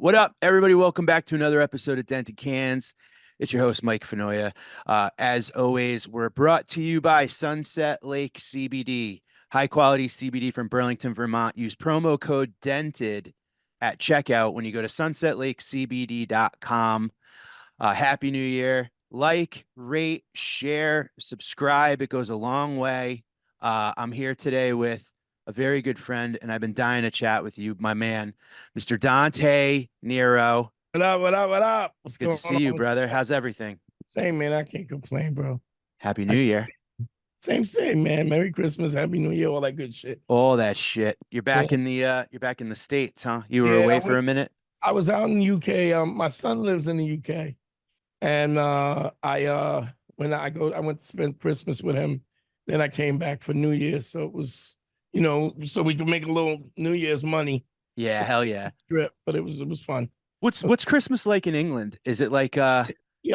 What up, everybody? Welcome back to another episode of Dented Cans. It's your host, Mike Fenoya. As always, we're brought to you by Sunset Lake CBD, high quality CBD from Burlington, Vermont. Use promo code DENTED at checkout when you go to sunsetlakecbd.com. Happy New Year. Like, rate, share, subscribe. It goes a long way. I'm here today with a very good friend, and I've been dying to chat with you, my man, Mr. Dante Nero. What up? What up? What up? What's Good to going see you, on? brother. How's everything? Same, man. I can't complain, bro. Happy New I, Year. same, man. Merry Christmas, Happy New Year, all that good shit. All that shit. Yeah, You're back in the States, huh? You were yeah. away for a minute? I was out in the UK. My son lives in the UK, and I went to spend Christmas with him. Then I came back for New Year's, so it was, so we could make a little New Year's money Yeah, hell yeah. trip. But it was fun. What's Christmas like in England? Is it like Yeah,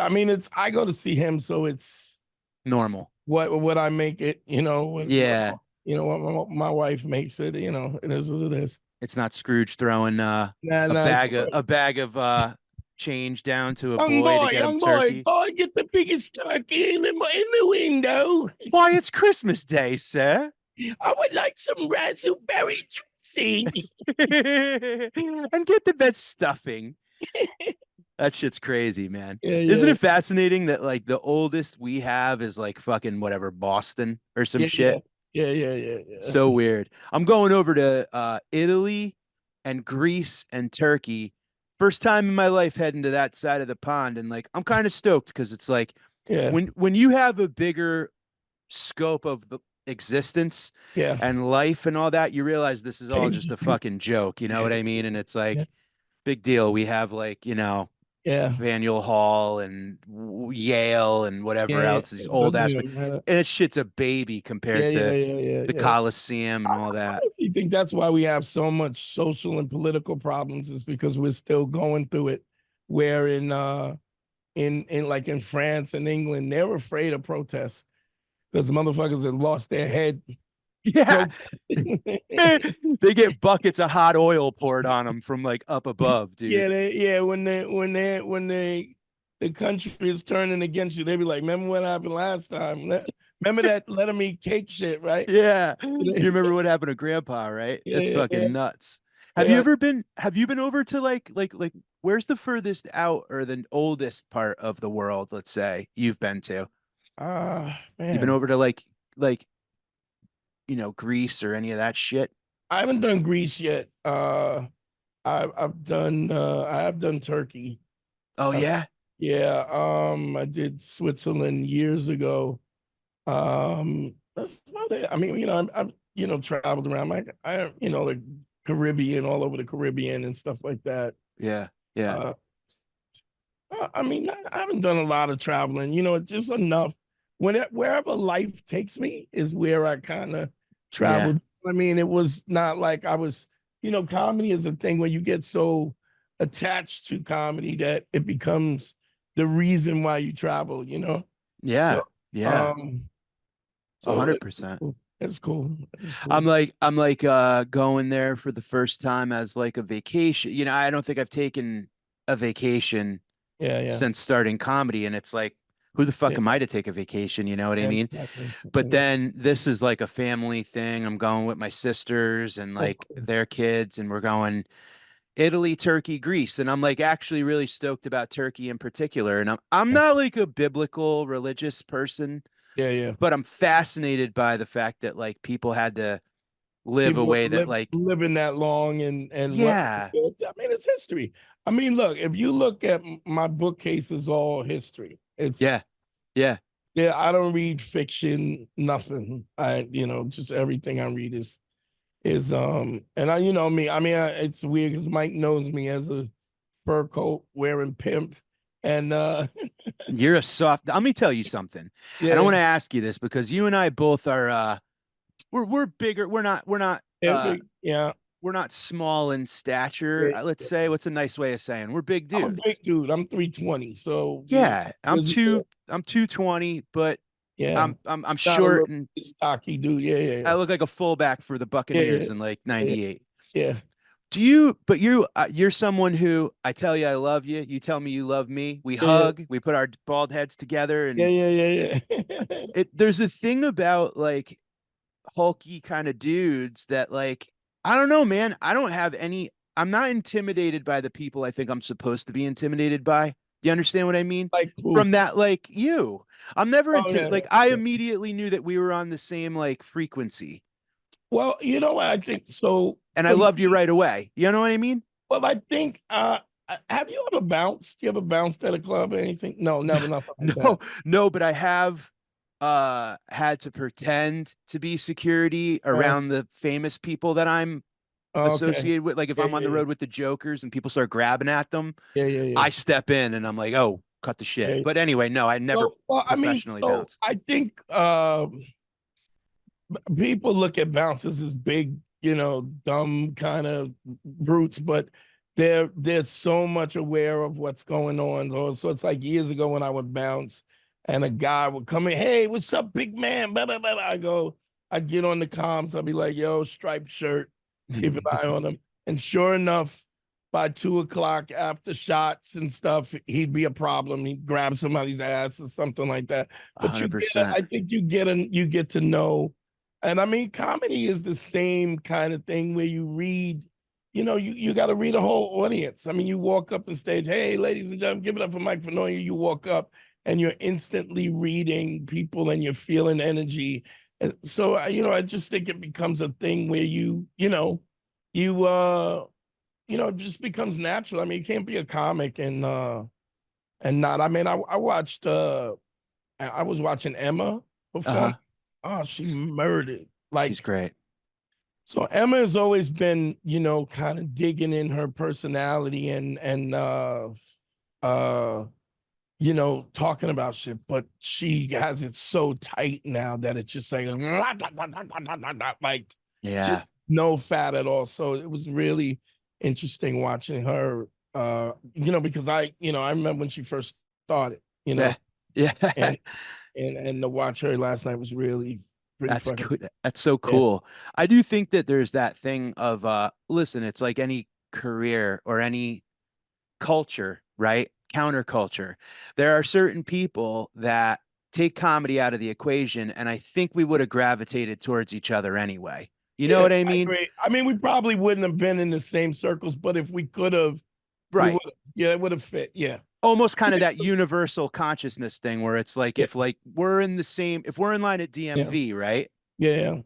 I mean, it's I go to see him, so it's normal? what I make it. Yeah. What my wife makes it. It is what it is. It's not Scrooge throwing Nah, a nah. bag of change down to a Young boy to boy, get him young boy, turkey. boy, get the biggest turkey in the window. Why, it's Christmas Day, sir. I would like some raspberry dressing. And get the best stuffing. That shit's crazy, man. Yeah, Isn't yeah, it fascinating that like the oldest we have is like fucking whatever, Boston or some yeah, yeah, shit? yeah, yeah, yeah, yeah. So weird. I'm going over to Italy and Greece and Turkey. First time in my life heading to that side of the pond, and like I'm kind of stoked because it's like Yeah, when you have a bigger scope of the existence yeah. and life and all that, you realize this is all just a Yeah, fucking joke, you know what I mean? And it's yeah, like big deal. We have like, yeah, Faneuil Hall and Yale and whatever yeah. else, these It old doesn't ass, even matter. and that shit's a baby compared Yeah, yeah, to yeah, yeah, the yeah. Coliseum and all I that. honestly think that's why we have so much social and political problems is because we're still going through it. Where in like in France and England, they're afraid of protests because motherfuckers have lost their head. Yeah. Protesting. They get buckets of hot oil poured on them from like up above, dude. Yeah, when the country is turning against you, they be like, remember what happened last time? Remember that let them eat cake shit, right? Yeah. You remember what happened to grandpa, right? It's Yeah, yeah, fucking nuts. yeah. Have you been over to like where's the furthest out or the oldest part of the world, let's say, you've been to? You've been Man. over to like Greece or any of that shit? I haven't done Greece yet. I have done Turkey. Oh Uh, yeah? yeah, I did Switzerland years ago. That's about it. I mean, I'm traveled around. The Caribbean, all over the Caribbean and stuff like that. Yeah. Yeah. Uh, I mean, I haven't done a lot of traveling. Just enough. Wherever life takes me is where I kind of Yeah. traveled. I mean, it was not like I was. Comedy is a thing where you get so attached to comedy that it becomes the reason why you travel. Yeah. So, Yeah. um, A so hundred percent. it's cool. It's I'm cool. like I'm like going there for the first time as like a vacation. I don't think I've taken a vacation Yeah, yeah, since starting comedy, and it's like who the fuck yeah, am I to take a vacation, you know what I yeah, mean? exactly. But Yeah. then this is like a family thing. I'm going with my sisters and Oh, like cool. their kids, and we're going Italy, Turkey, Greece, and I'm like actually really stoked about Turkey in particular. And I'm Yeah, not like a biblical religious person, yeah, yeah. but I'm fascinated by the fact that like people had to live a People way that like living that long and what yeah, I mean, it's history. I mean, look, if you look at my bookcase, is all history. yeah, It's yeah, Yeah, I don't read fiction, nothing. Just everything I read and you know me. I mean, it's weird because Mike knows me as a fur coat wearing pimp, and you're a soft. Let me tell you something. And I yeah, want to ask you this because you and I both are we're bigger. yeah, yeah, We're not small in stature. yeah. Let's say what's a nice way of saying we're big I'm a dudes. big dude. I'm 320, so Yeah, was I'm 220, but yeah, I'm not a short little and stocky dude. Yeah, yeah, I yeah, look like a fullback for the yeah, yeah, Buccaneers in like yeah, '98. yeah. You're someone who I tell you I love you. You tell me you love me. We Yeah, hug, we put our bald heads together, yeah, and yeah, yeah, yeah. there's a thing about like hulky kind of dudes that like I don't know, man. I'm not intimidated by the people I think I'm supposed to be intimidated by. You understand what I mean? Like who? From that, like you. I'm never Oh yeah, intimidated. yeah, Like I yeah. immediately knew that we were on the same like frequency. Well, you know what I think. So And I for loved you me, right away. You know what I mean? well, I think. Have you ever bounced? You ever bounced at a club or anything? No, never, nothing like that. No, no, but I have had to pretend to be security Uh, around the famous people that I'm okay. associated with. Like if Yeah, I'm on yeah, the yeah, road with the jokers and people start grabbing at them, yeah, yeah, yeah. I step in and I'm like, oh, cut the shit. Yeah. But anyway, no, I never So, well, I mean, professionally so bounced. I think people look at bouncers as big, dumb kind of brutes, but they're so much aware of what's going on. So it's like years ago when I would bounce and a guy would come in, hey, what's up, big man? Blah, blah, blah, blah. I get on the comms, I'll be like, yo, striped shirt, keep an eye on him. And sure enough, by 2 o'clock after shots and stuff, he'd be a problem. He'd grab somebody's ass or something like that. But I 100%. think you get to know, and I mean, comedy is the same kind of thing where you read, you got to read a whole audience. I mean, you walk up on stage, hey, ladies and gentlemen, give it up for Mike Fenoya. You walk up and you're instantly reading people and you're feeling energy. And so, I just think it becomes a thing where you, it just becomes natural. I mean, you can't be a comic and not. I mean, I watched, I was watching Emma perform. Uh-huh. Oh, she murdered. She's Like, great. so Emma has always been, kind of digging in her personality and talking about shit, but she has it so tight now that it's just like like just Yeah. no fat at all. So it was really interesting watching her because I remember when she first started, Yeah. Yeah. and and to watch her last night was really pretty That's fucking good. That's so yeah. cool. I do think that there's that thing of listen, it's like any career or any culture, right? Counterculture. There are certain people that take comedy out of the equation, and I think we would have gravitated towards each other anyway. You know Yeah, what I I mean? agree. I mean, we probably wouldn't have been in the same circles, but if we could have, we Right. would. Yeah, it would have fit. Yeah, Almost kind of that universal consciousness thing where it's like yeah, if like we're in the same if we're in line at yeah, DMV, right? yeah,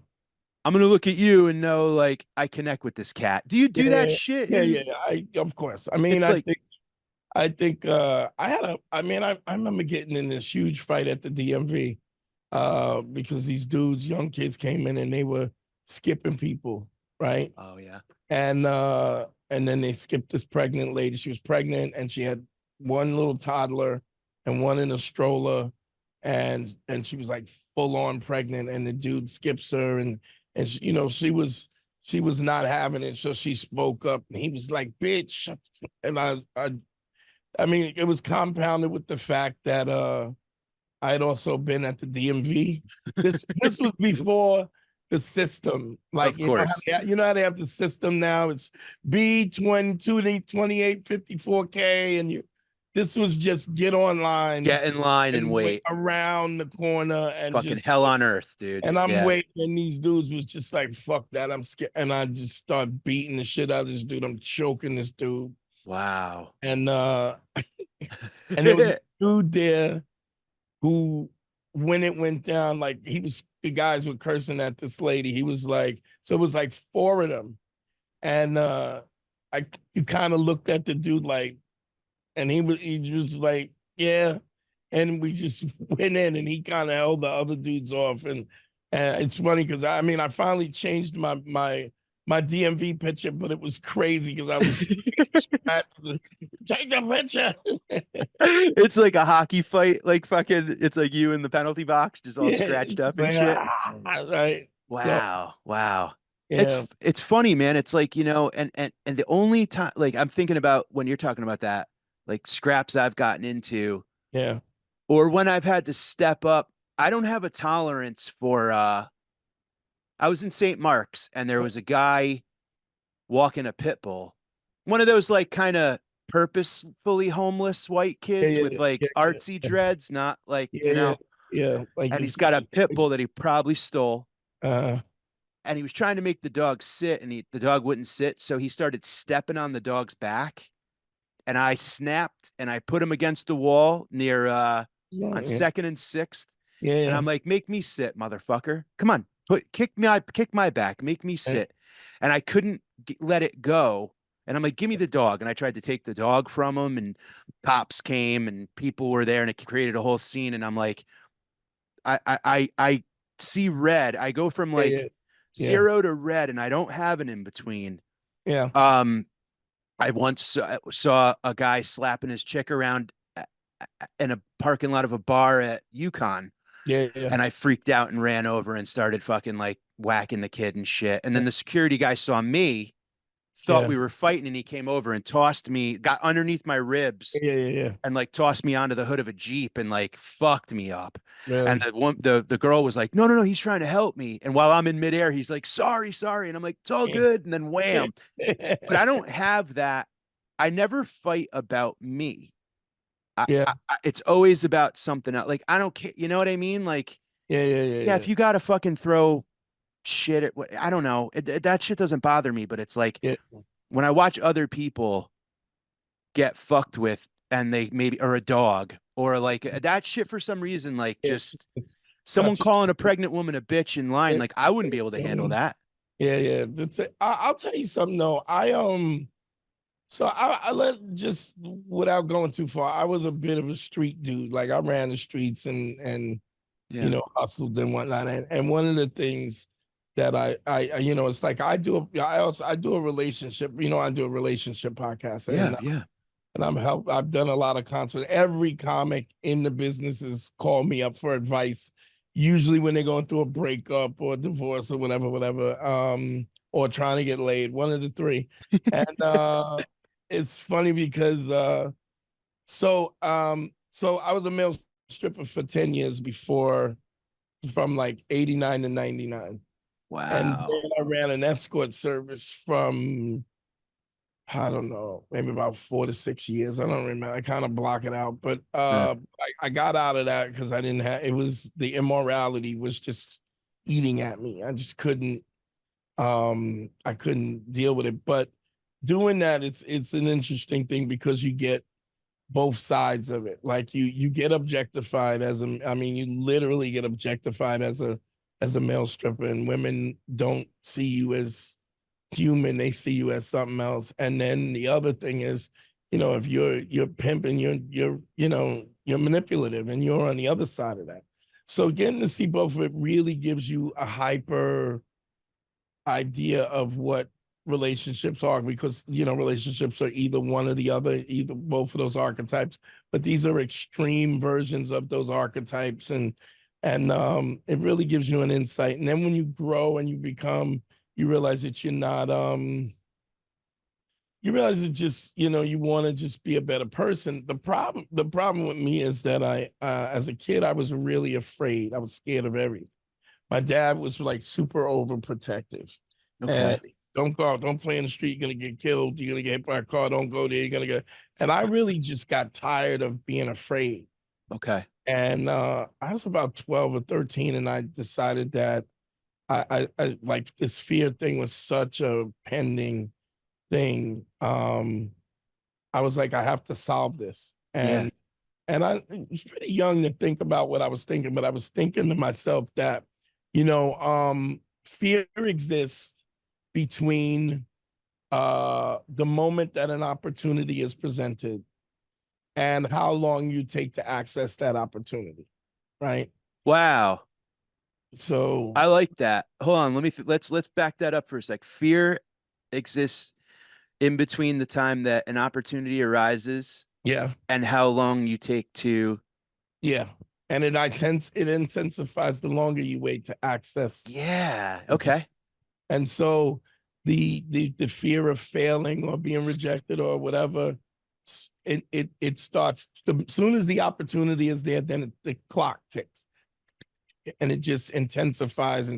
I'm gonna look at you and know like I connect with this cat. Do you do that yeah, shit? yeah, And yeah. I Of course. I mean, it's like, I think I had a. I mean, I remember getting in this huge fight at the DMV because these dudes, young kids, came in and they were skipping people, right? oh yeah, And then they skipped this pregnant lady. She was pregnant and she had one little toddler and one in a stroller, and she was like full on pregnant. And the dude skips her, and she was not having it, so she spoke up, and he was like, "Bitch," and I mean, it was compounded with the fact that I had also been at the DMV. This was before the system. Like of course. you know how they have the system now. It's B22 28 54K, and you. This was just get online Get in line and and wait wait. around the corner and Fucking just. hell on earth, dude. And I'm Yeah. waiting, and these dudes was just like, "Fuck that, I'm scared," and I just start beating the shit out of this dude. I'm choking this dude, Wow. and and there was a dude there who, when it went down, like the guys were cursing at this lady. He was like, so it was like four of them. And I you kind of looked at the dude like, and he was like, yeah. And we just went in and he kind of held the other dudes off. And it's funny because I mean I finally changed my DMV picture, but it was crazy because I was take the picture. It's like a hockey fight, like fucking, it's like you in the penalty box, just all Yeah, scratched it's up and like shit. right. So Wow. Wow. yeah, It's funny, man. It's like, and the only time like I'm thinking about when you're talking about that, like scraps I've gotten into, yeah, or when I've had to step up, I don't have a tolerance for I was in St. Mark's and there was a guy walking a pit bull. One of those like kind of purposefully homeless white Yeah, kids with yeah, like yeah, yeah, artsy dreads, not like, yeah, yeah, yeah. Like and you he's see got a the pit bull that choices. he probably stole. Uh, And he was trying to make the dog sit, and the dog wouldn't sit. So he started stepping on the dog's back. And I snapped and I put him against the wall near yeah, on yeah, second and sixth. yeah, And yeah, I'm like, make me sit, motherfucker. Come on, kick my back, make me yeah, sit. And I couldn't let it go. And I'm like, give me the dog. And I tried to take the dog from him, and cops came and people were there, and it created a whole scene. And I'm like, I see red. I go from yeah, like yeah, 0 to red, and I don't have an in between. yeah, Um, I once saw a guy slapping his chick around in a parking lot of a bar at Yukon, yeah, yeah, and I freaked out and ran over and started fucking like whacking the kid and shit. And then the security guy saw me, thought yeah, we were fighting, and he came over and tossed me, got underneath my ribs, yeah, yeah, yeah. and like tossed me onto the hood of a Jeep and like fucked me up. And Really? the girl was like, no, he's trying to help me. And while I'm in midair, he's like, sorry. And I'm like, it's all good. And then wham. But I don't have that. I never fight about me. Yeah, It's always about something else. Like, I don't care. You know what I mean? Like, yeah, yeah, yeah, yeah, if you got to fucking throw shit at, I don't know. That shit doesn't bother me, but it's like yeah, when I watch other people get fucked with, and they maybe, or a dog, or like that shit for some reason, like yeah. just someone Touch. calling a pregnant woman a bitch in line, Yeah, like I wouldn't be able to handle that. yeah, yeah. I'll tell you something though. So I let just without going too far. I was a bit of a street dude. Like I ran the streets and Yeah. hustled and whatnot. And one of the things that it's like I do a relationship. I do a relationship podcast, Yeah. Yeah. and I've done a lot of concerts. Every comic in the business has called me up for advice, usually when they're going through a breakup or a divorce or whatever, or trying to get laid, one of the three. And it's funny because so I was a male stripper for 10 years before, from like 89 to 99. And Wow. then I ran an escort service from, I don't know, maybe about 4 to 6 years. I don't remember. I kind of block it out. But Yeah. I got out of that because I didn't have, it was, the immorality was just eating at me. I couldn't deal with it. But doing that, it's an interesting thing because you get both sides of it. Like you get objectified I mean, you literally get objectified as a male stripper, and women don't see you as human, they see you as something else. And then the other thing is, if you're pimping, you're manipulative, and you're on the other side of that. So getting to see both of it really gives you a hyper idea of what relationships are, because relationships are either one or the other, either both of those archetypes, but these are extreme versions of those archetypes. And it really gives you an insight. And then when you grow and you realize that you're not you realize that just you want to just be a better person. The problem with me is that I as a kid I was really afraid. I was scared of everything. My dad was like super overprotective. And Okay. don't go out, don't play in the street, you're gonna get killed, you're gonna get hit by a car, don't go there, you're gonna get. And I really just got tired of being afraid. Okay. And I was about 12 or 13, and I decided that I like this fear thing was such a pending thing. I was like, I have to solve this. Yeah. And I was pretty young to think about what I was thinking, but I was thinking to myself that, fear exists between the moment that an opportunity is presented and how long you take to access that opportunity, right? Wow. So I like that. Hold on. Let's back that up for a sec. Fear exists in between the time that an opportunity arises yeah, and how long you take to. yeah. And it intensifies the longer you wait to access. Yeah. Okay. And so the fear of failing or being rejected or whatever, it starts as soon as the opportunity is there, then the clock ticks, and it just intensifies.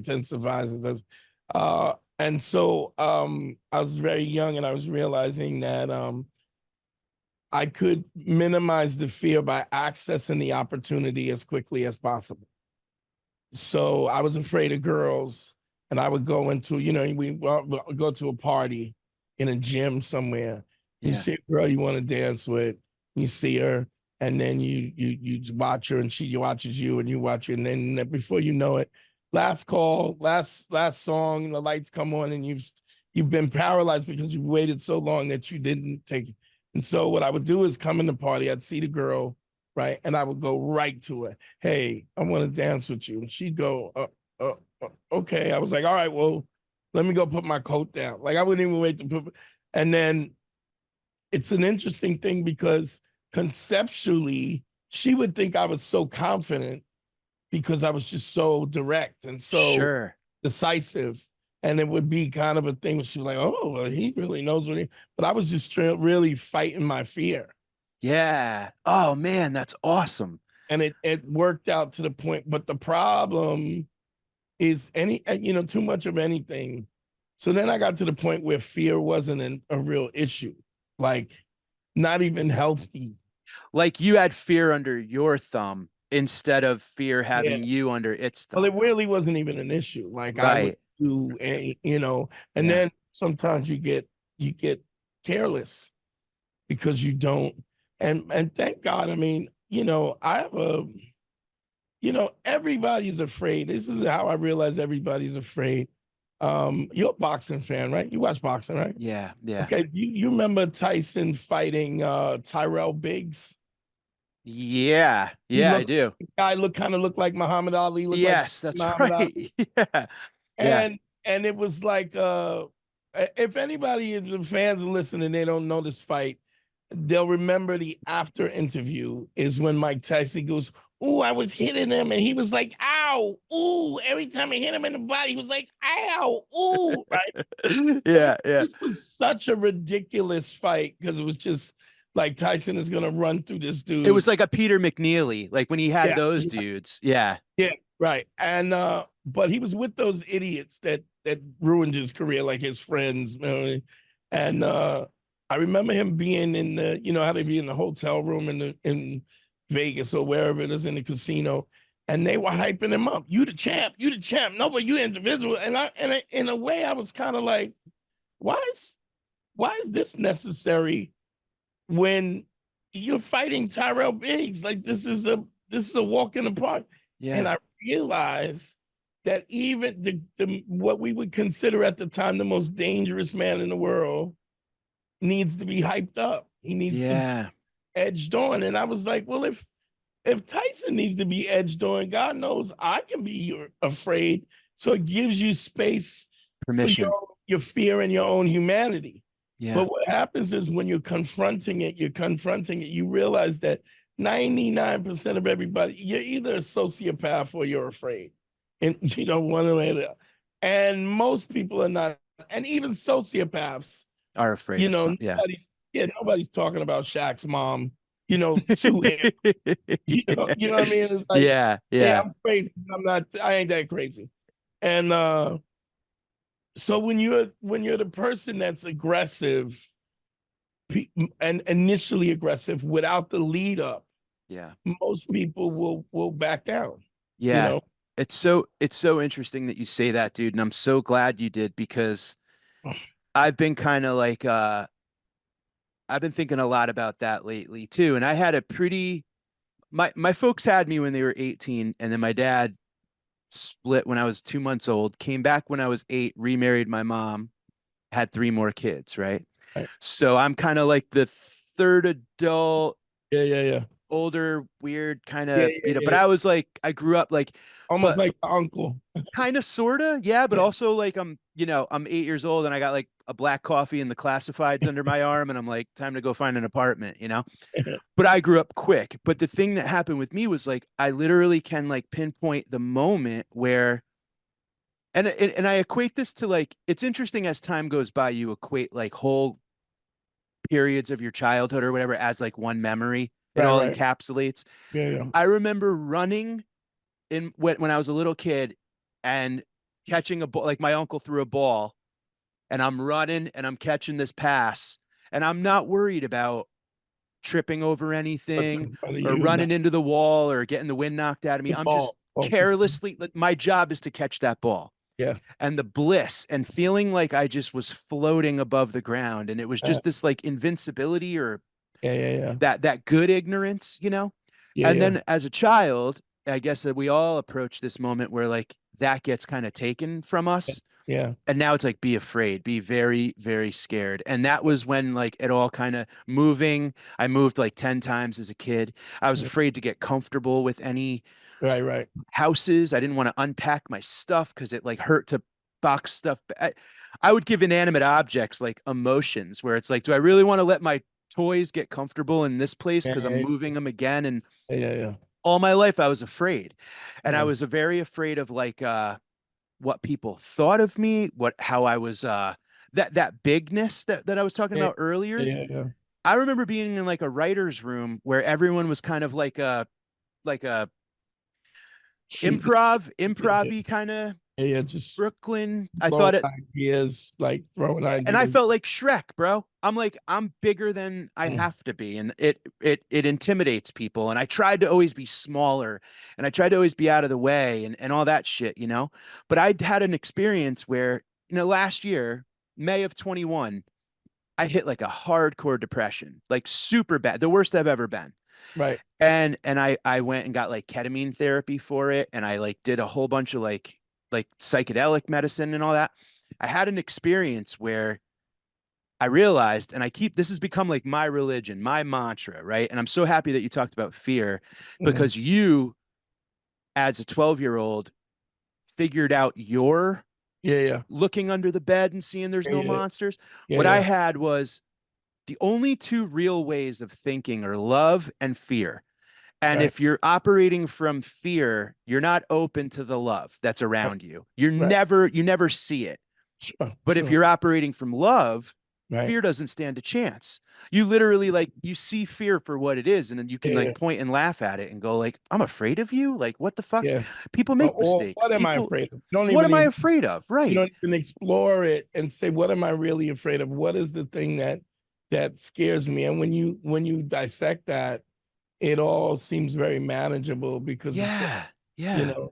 And so I was very young and I was realizing that I could minimize the fear by accessing the opportunity as quickly as possible. So I was afraid of girls, and I would go into, we go to a party in a gym somewhere. You Yeah. see a girl you want to dance with, you see her, and then you watch her, and she watches you, and you watch her, and then before you know it, last call, last song, and the lights come on, and you've been paralyzed because you've waited so long that you didn't take it. And so what I would do is come in the party, I'd see the girl, right, and I would go right to her. Hey, I want to dance with you. And she'd go, okay. I was like, all right, well, let me go put my coat down. Like I wouldn't even wait to put, and then it's an interesting thing because conceptually, she would think I was so confident because I was just so direct and so Sure. decisive. And it would be kind of a thing where she was like, oh, well, he really knows what he, but I was just really fighting my fear. Yeah. Oh man, that's awesome. And it worked out to the point. But the problem is too much of anything. So then I got to the point where fear wasn't a real issue, like not even healthy. Like you had fear under your thumb instead of fear Yeah. having you under its Well, it thumb. really wasn't even an issue. Like I would Right. do, and Yeah. then sometimes you get careless because you don't. And thank God. I mean, I have everybody's afraid. This is how I realize everybody's afraid. You're a boxing fan, right? You watch boxing, right? Yeah. Yeah. Okay. You remember Tyson fighting Tyrell Biggs? Yeah. He Yeah, I looked do. the guy looked like Muhammad Ali, looked like Yes, that's Muhammad right. Ali. Yeah. Yeah. And it was like if anybody, if the fans are listening, they don't know this fight, they'll remember the after interview is when Mike Tyson goes, "Ooh, I was hitting him," and he was like, "Ow, ooh!" Every time I hit him in the body, he was like, "Ow, ooh!" Right? Yeah. Yeah. This was such a ridiculous fight because it was just like Tyson is gonna run through this It was dude. like a Peter McNeely, like when he had Yeah, those yeah, dudes. Yeah. yeah, right. And but he was with those idiots that ruined his career, like his friends. And I remember him being in the, how they be in the hotel room in Vegas or wherever it is in the casino, and they were hyping him up. You the champ, you the champ. No, but you individual. And in a way, I was kind of like, why is this necessary when you're fighting Tyrell Biggs? Like this is a walk in the park. And Yeah. I realized that even the what we would consider at the time the most dangerous man in the world needs to be hyped up. He needs to be Yeah. edged on. And I was like, well, if Tyson needs to be edged on, God knows I can be afraid. So it gives you space for Permission. your fear and your own humanity. Yeah. But what happens is when you're confronting it, you realize that 99% of everybody, you're either a sociopath or you're afraid. And one way or the other. And most people are not, and even sociopaths, Are afraid of some. Yeah. nobody's talking about Shaq's mom, to him. You know what I mean? It's like, Yeah. yeah, Yeah. I'm crazy. I ain't that crazy. And so when you're the person that's aggressive and initially aggressive without the lead up, Yeah. most people will back down. You Yeah. know, It's so interesting that you say that, dude. And I'm so glad you did because I've been kind of like I've been thinking a lot about that lately too. And I had a pretty my folks had me when they were 18, and then my dad split when I was 2 months old, came back when I was 8, remarried my mom, had three more kids, right? right? So I'm kind of like the third adult, Yeah, yeah, yeah, older, weird kind yeah, of, yeah, but yeah. I was like, I grew up like, Almost but like the uncle. kind of, sort of, yeah, but Yeah, also like I'm 8 years old and I got like a black coffee and the classifieds under my arm, and I'm like, time to go find an apartment. But I grew up quick. But the thing that happened with me was like, I literally can like pinpoint the moment where, and I equate this to like, it's interesting as time goes by, you equate like whole periods of your childhood or whatever as like one memory. It right, all right. encapsulates. Yeah, yeah. I remember running in when I was a little kid and catching a ball, like my uncle threw a ball and I'm running and I'm catching this pass and I'm not worried about tripping over What's anything in front of or you? No, running into the wall or getting the wind knocked out of me. the I'm just ball. Focus. carelessly, my job is to catch that ball. Yeah. And the bliss and feeling like I just was floating above the ground. And it was Uh, just this like invincibility or yeah. Yeah. Yeah. that good ignorance, you know? Yeah. And Yeah. then as a child, I guess that we all approach this moment where like that gets kind of taken from us. Yeah. And now it's like be afraid, be very, very scared. And that was when like it all kind of moving. I moved like 10 times as a kid. I was Yeah. afraid to get comfortable with any Right. Right. houses. I didn't want to unpack my stuff because it like hurt to box stuff. I would give inanimate objects like emotions where it's like, do I really want to let my toys get comfortable in this place Yeah. because I'm Yeah. moving them again? And Yeah. Yeah. Yeah. all my life I was afraid. And I Yeah. was very afraid of like what people thought of me, what how I was that bigness that I was talking Yeah. about earlier. Yeah. Yeah. I remember being in like a writer's room where everyone was kind of like a Shooting. Yeah. improv kind of Yeah. Just Brooklyn. I throwing thought it, ideas, like throwing and I ideas. felt like Shrek, bro. I'm like, I'm bigger than I Mm. have to be. And it intimidates people. And I tried to always be smaller and I tried to always be out of the way and all that shit, you know? But I had an experience where, you know, last year, May of 21, I hit like a hardcore depression, like super bad, the worst I've ever been. Right. And I went and got like ketamine therapy for it. And I like did a whole bunch of like psychedelic medicine and all that. I had an experience where I realized, and I keep this has become like my religion, my mantra, right? And I'm so happy that you talked about fear Mhm. because you, as a 12-year-old, figured out your Yeah. Yeah. looking under the bed and seeing there's Yeah. no Yeah. monsters. Yeah. What I Yeah. had was the only two real ways of thinking are love and fear. And Right. if you're operating from fear, you're not open to the love that's Right. around you. You're Right. never, you never see it. Sure. But if Sure. you're operating from love, Right. fear doesn't stand a chance. You literally like you see fear for what it is, and then you can Yeah. like Yeah. point and laugh at it and go like, "I'm afraid of you." Like, what the fuck? Yeah. People make Or mistakes. what am I People, afraid of? You don't what even am I even afraid of? you Right? don't even explore it and say, what am I really afraid of? What is the thing that scares me? And when you dissect that, it all seems very manageable because it's like, Yeah, you yeah. know,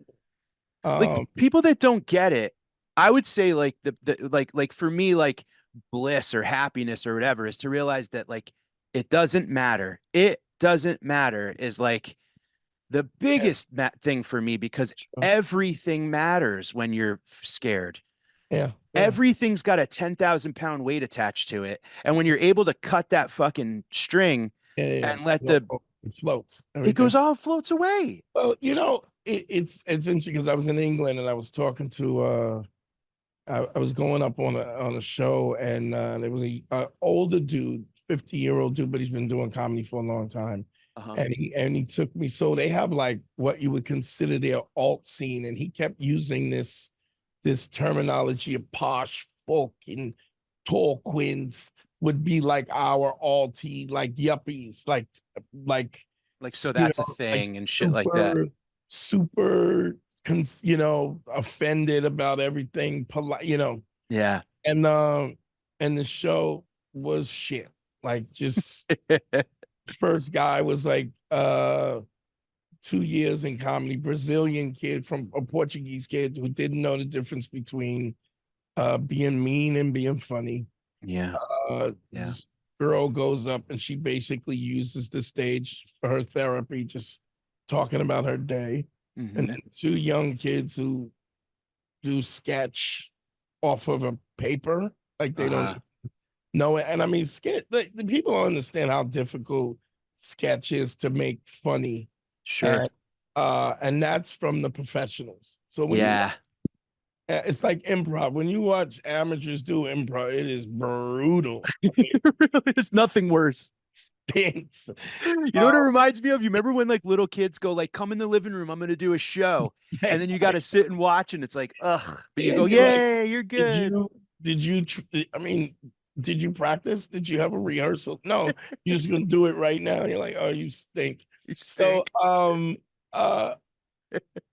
Like um, people that don't get it, I would say like the like for me like bliss or happiness or whatever is to realize that like it doesn't matter. It doesn't matter is like the yeah, biggest thing for me because sure. everything matters when you're scared. Yeah, yeah, Everything's got a 10,000 pound weight attached to it. And when you're able to cut that fucking string yeah, yeah, yeah. and let It floats it everything. goes all floats away. Well, it's interesting because I was in England and I was talking to I was going up on a show and there was a older dude, 50-year-old dude, but he's been doing comedy for a long time. Uh-huh. And he took me. So they have like what you would consider their alt scene, and he kept using this terminology of posh folk and tall queens would be like our altie, like yuppies, like Like, so you that's a know, like thing and shit like that. super offended about everything polite, Yeah. and the show was shit. Like, just first guy was like 2 years in comedy, Brazilian kid from a Portuguese kid who didn't know the difference between being mean and being funny. Yeah. Yeah. This girl goes up and she basically uses the stage for her therapy, just talking about her day. And Hmm. then two young kids who do sketch off of a paper, like they don't Uh-huh. know it. And I mean, sketch, the people don't understand how difficult sketch is to make funny. Sure. And that's from the professionals. So when you Yeah. it's like improv. When you watch amateurs do improv, it is brutal. Really, there's nothing worse. Stinks. You know what it Um, reminds me of? You remember when like little kids go like, "Come in the living room, I'm gonna do a show," yeah, and then you got to sit and watch, and it's like, ugh. But you go, and you're like, "Yay, you're did good." you did you I mean, did you practice? Did you have a rehearsal? No, you're just gonna do it right now. You're like, oh, you stink. You So stink. uh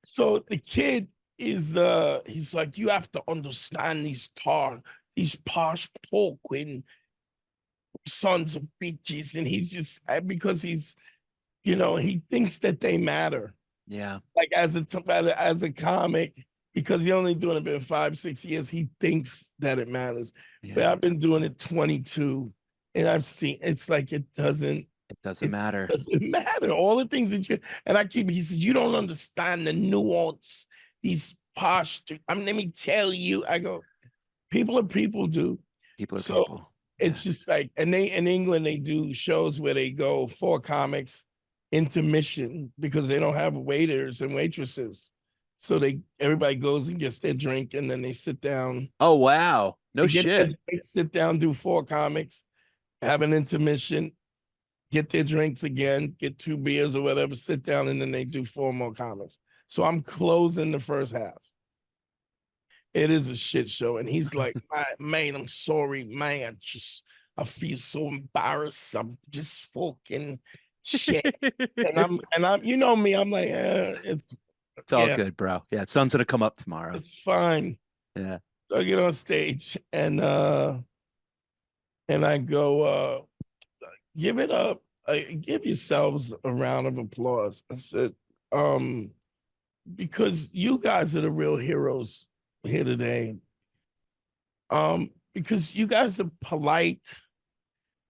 so the kid is he's like, you have to understand this car. these posh Tolkien sons of bitches, and he's just because he's he thinks that they matter. Yeah. Like as a comic, because he only doing it been 5-6 years, he thinks that it matters. But Yeah. I've been doing it 22, and I've seen it's like It doesn't it matter. doesn't matter. All the things that and I keep he says, you don't understand the nuance, these posture. I mean, let me tell you, I go, people are people, dude. People are So people. Yeah. it's just like, and they in England they do shows where they go 4 comics intermission because they don't have waiters and waitresses. So everybody goes and gets their drink and then they sit down. Oh, wow. No They get their shit. drink, sit down, do 4 comics, have an intermission, get their drinks again, get 2 beers or whatever, sit down, and then they do 4 more comics. So I'm closing the first half. It is a shit show. And he's like, man, I'm sorry, man. I feel so embarrassed. I'm just fucking shit. And I'm, you know me, I'm like, It's all yeah, good, bro. Yeah, sun's gonna come up tomorrow. it's fine. Yeah. So I get on stage and I go, give it up. Give yourselves a round of applause. I said, because you guys are the real heroes here today. Because you guys are polite,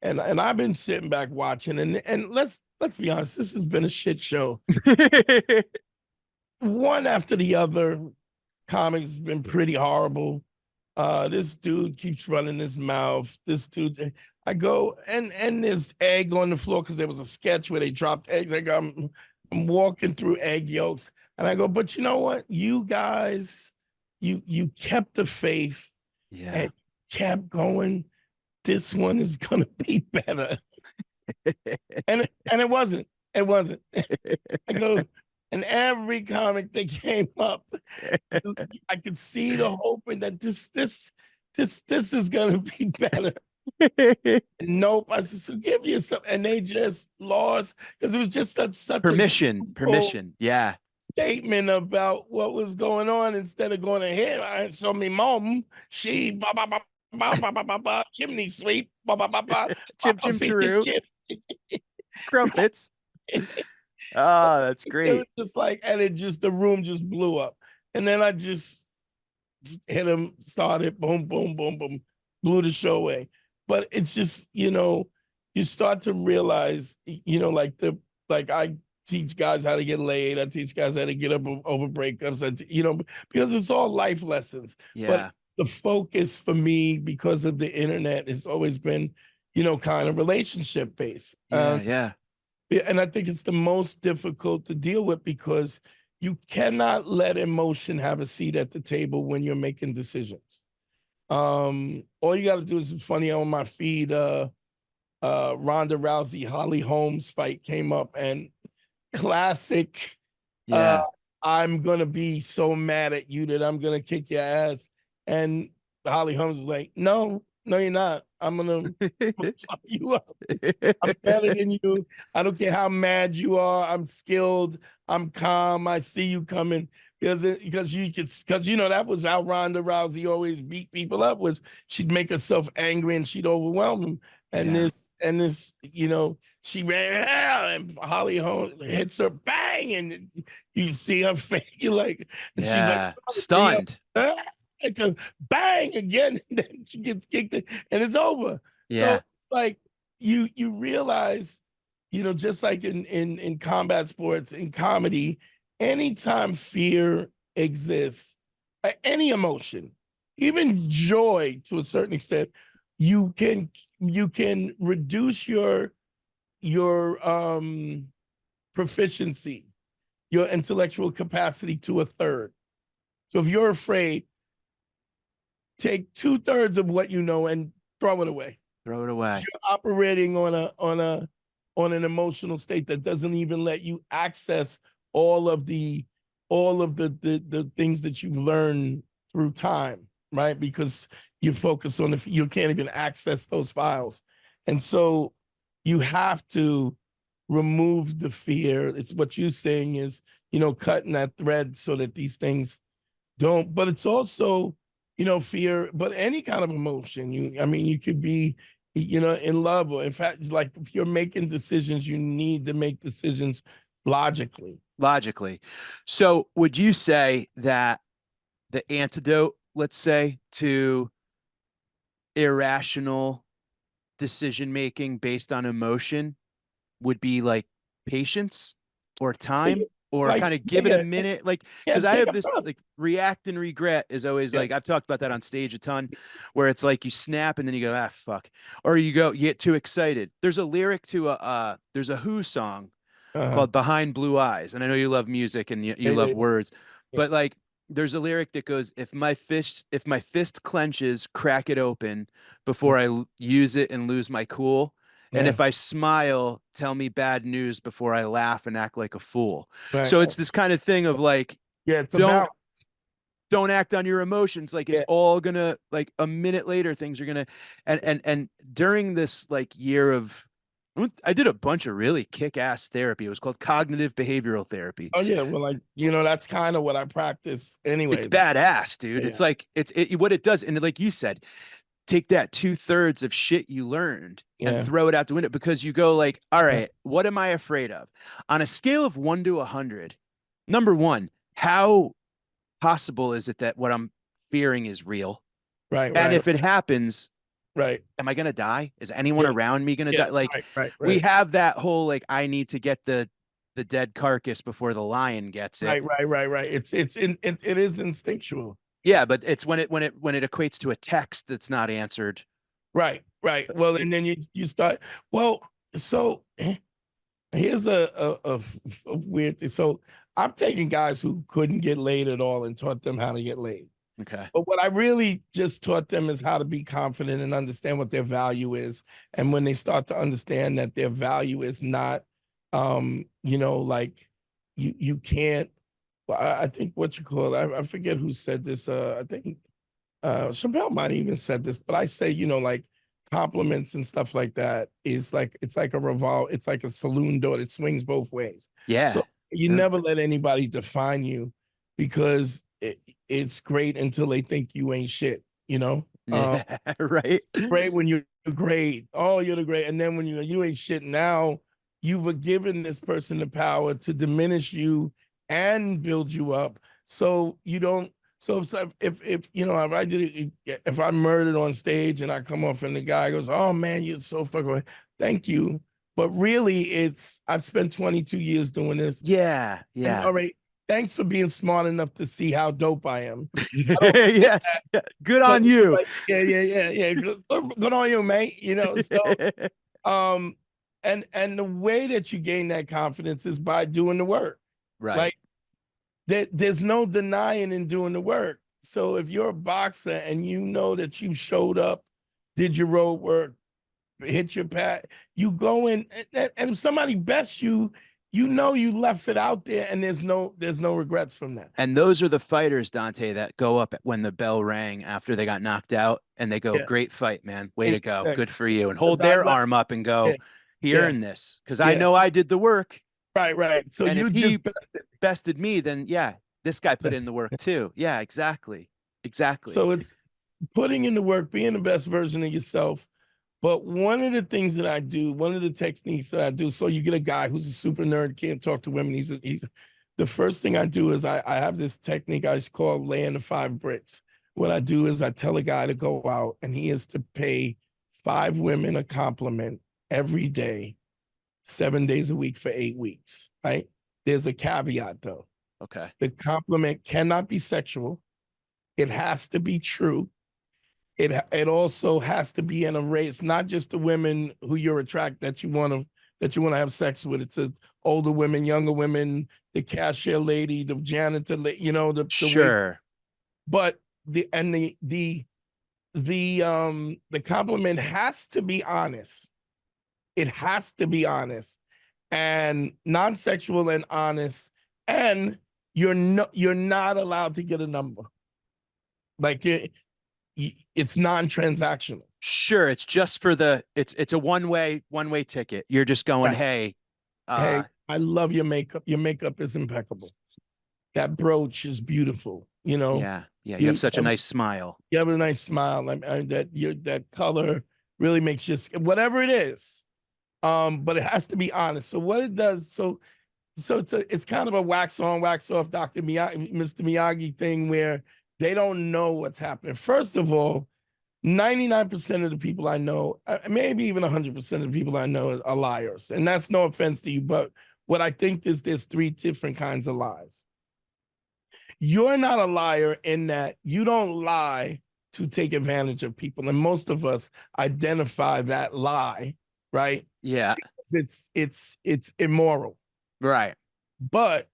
and I've been sitting back watching, and let's be honest, this has been a shit show. One after the other, comics has been pretty horrible. This dude keeps running his mouth. This dude, I go and there's egg on the floor because there was a sketch where they dropped eggs. I'm walking through egg yolks, and I go, but you know what? You guys, you kept the faith Yeah. and kept going. This one is gonna be better. And it wasn't. It wasn't. I go, and every comic that came up, I could see the hoping that this is gonna be better. Nope. I said, so give yourself, and they just lost because it was just such a Permission. Yeah. statement about what was going on instead of going to him. I saw me mom, she ba ba ba ba ba ba ba ba chimney sweep ba ba ba ba Chim Chiroo. chim. Crumpets. So Oh, that's it great. was just like, and it just the room just blew up, and then I just hit him, started, boom, boom, boom, boom, blew the show away. But it's just, you start to realize, like I teach guys how to get laid. I teach guys how to get up over breakups. Because it's all life lessons. But Yeah. the focus for me, because of the internet, has always been, kind of relationship based. Yeah. Yeah. And I think it's the most difficult to deal with because you cannot let emotion have a seat at the table when you're making decisions. All you got to do is funny on my feed. Ronda Rousey, Holly Holmes fight came up, and classic. Uh, Yeah. I'm gonna be so mad at you that I'm gonna kick your ass. And Holly Holmes was like, "No, no, you're not. I'm gonna fuck you up. I'm better than you. I don't care how mad you are. I'm skilled. I'm calm. I see you coming." Because that was how Ronda Rousey always beat people up, was she'd make herself angry and she'd overwhelm them. And Yeah. this, she ran and Holly Holmes hits her, bang, and you see her face, you like, and she's like, Yeah. "Yeah, Stunned. like a bang again," and then she gets kicked in, and it's over. So Yeah. like you realize, just like in combat sports, in comedy, anytime fear exists, any emotion, even joy to a certain extent, you can reduce your proficiency, your intellectual capacity to a third. So if you're afraid, take 2/3 of what you know and throw it away. Throw it away. You're operating on an emotional state that doesn't even let you access all of the things that you've learned through time, right? Because you focus on you can't even access those files. And so you have to remove the fear. It's what you're saying is, cutting that thread so that these things don't. But it's also, fear, but any kind of emotion. I mean, you could be, in love, or in fact, like if you're making decisions, you need to make decisions logically. Logically. So would you say that the antidote, let's say, to irrational decision making based on emotion would be like patience or time, or Like, kind of yeah, give it a minute? Like, yeah, because I take have a this breath. like react and regret is always Yeah. like, I've talked about that on stage a ton, where it's like you snap and then you go, ah, fuck. Or you get too excited. There's a lyric to there's a Who song Uh-huh. called Behind Blue Eyes. And I know you love music and you Yeah, love yeah, words, yeah. but like there's a lyric that goes, if my fist clenches, crack it open before I use it and lose my cool. And Yeah. if I smile, tell me bad news before I laugh and act like a fool. Right. So it's this kind of thing of like, Yeah, it's don't about. don't act on your emotions. Like it's Yeah. all gonna, like a minute later, things are gonna, and during this like year of, I did a bunch of really kick-ass therapy. It was called cognitive behavioral therapy. Oh yeah, well, like, that's kind of what I practice It's anyway. badass, dude. Yeah. It's like what it does, and like you said, take that 2/3 of shit you learned and Yeah. throw it out the window, because you go like, all right, what am I afraid of? On a scale of 1 to 100, number one, how possible is it that what I'm fearing is real? Right, And right, if it happens, right. am I gonna die? Is anyone Yeah, around me gonna yeah, die? Like, right, right, we right. have that whole like, I need to get the dead carcass before the lion gets it. Right, right, right, right. It is instinctual. Yeah, but it's when it equates to a text that's not answered. Right, right. Well, It, and then you start. Well, so here's a weird thing. So I've taken guys who couldn't get laid at all and taught them how to get laid. okay. But what I really just taught them is how to be confident and understand what their value is. And when they start to understand that their value is not, like you can't. Well, I think what you call it, I forget who said this. I think Chappelle might even said this, but I say, like compliments and stuff like that is like it's like a saloon door that swings both ways. Yeah. So you Yeah. never let anybody define you, because it's great until they think you ain't shit, Yeah. Right. great when you're great. Oh, you're the great. And then when you ain't shit, now you've given this person the power to diminish you and build you up. So you don't. So if I did it, if I murdered on stage and I come off and the guy goes, "Oh man, you're so fucking," thank you. But really, I've spent 22 years doing this, Yeah. and Yeah. all right, thanks for being smart enough to see how dope I am. I don't say Yes. that, Yeah. Good but on it's you. like, yeah, yeah, yeah, yeah. Good on you, mate. So um, and the way that you gain that confidence is by doing the work. Right. Like there's no denying in doing the work. So if you're a boxer and you know that you showed up, did your road work, hit your pad, you go in, and if somebody bests you, you left it out there, and there's no regrets from that. And those are the fighters, Dante, that go up when the bell rang after they got knocked out and they go, Yeah, great fight, man. Way to go. exactly. Good for you. And hold Because I their left. arm up and Yeah, go, he yeah, earned this. Because I yeah. know I did the work. Right, right. So And if you he just bested me, then yeah, this guy put in the work too. Yeah, exactly. Exactly. so it's putting in the work, being the best version of yourself. But one of the things that I do, one of the techniques that I do, so you get a guy who's a super nerd, can't talk to women. He's the first thing I do is I have this technique I just call laying the 5 bricks. What I do is I tell a guy to go out and he is to pay 5 women a compliment every day, 7 days a week for 8 weeks. Right? There's a caveat though. Okay. The compliment cannot be sexual. It has to be true. It also has to be an array. It's not just the women who you're attracted that you want to have sex with. It's older women, younger women, the cashier lady, the janitor, the wait. Sure. But the compliment has to be honest. It has to be honest and non-sexual and honest. And you're not allowed to get a number. Like it's non-transactional. Sure. It's just for it's a one way ticket. You're just going, Right. hey, Hey, I love your makeup. Your makeup is impeccable. That brooch is beautiful. yeah, Yeah, you have such a nice smile. You have a nice smile. That color really makes you whatever it is. But it has to be honest. So what it does, it's kind of a wax on, wax off Mr. Miyagi thing where they don't know what's happening. First of all, 99% of the people I know, maybe even 100% of the people I know are liars. And that's no offense to you, but what I think is there's three different kinds of lies. You're not a liar in that you don't lie to take advantage of people. And most of us identify that lie, right? Yeah. It's immoral. Right. But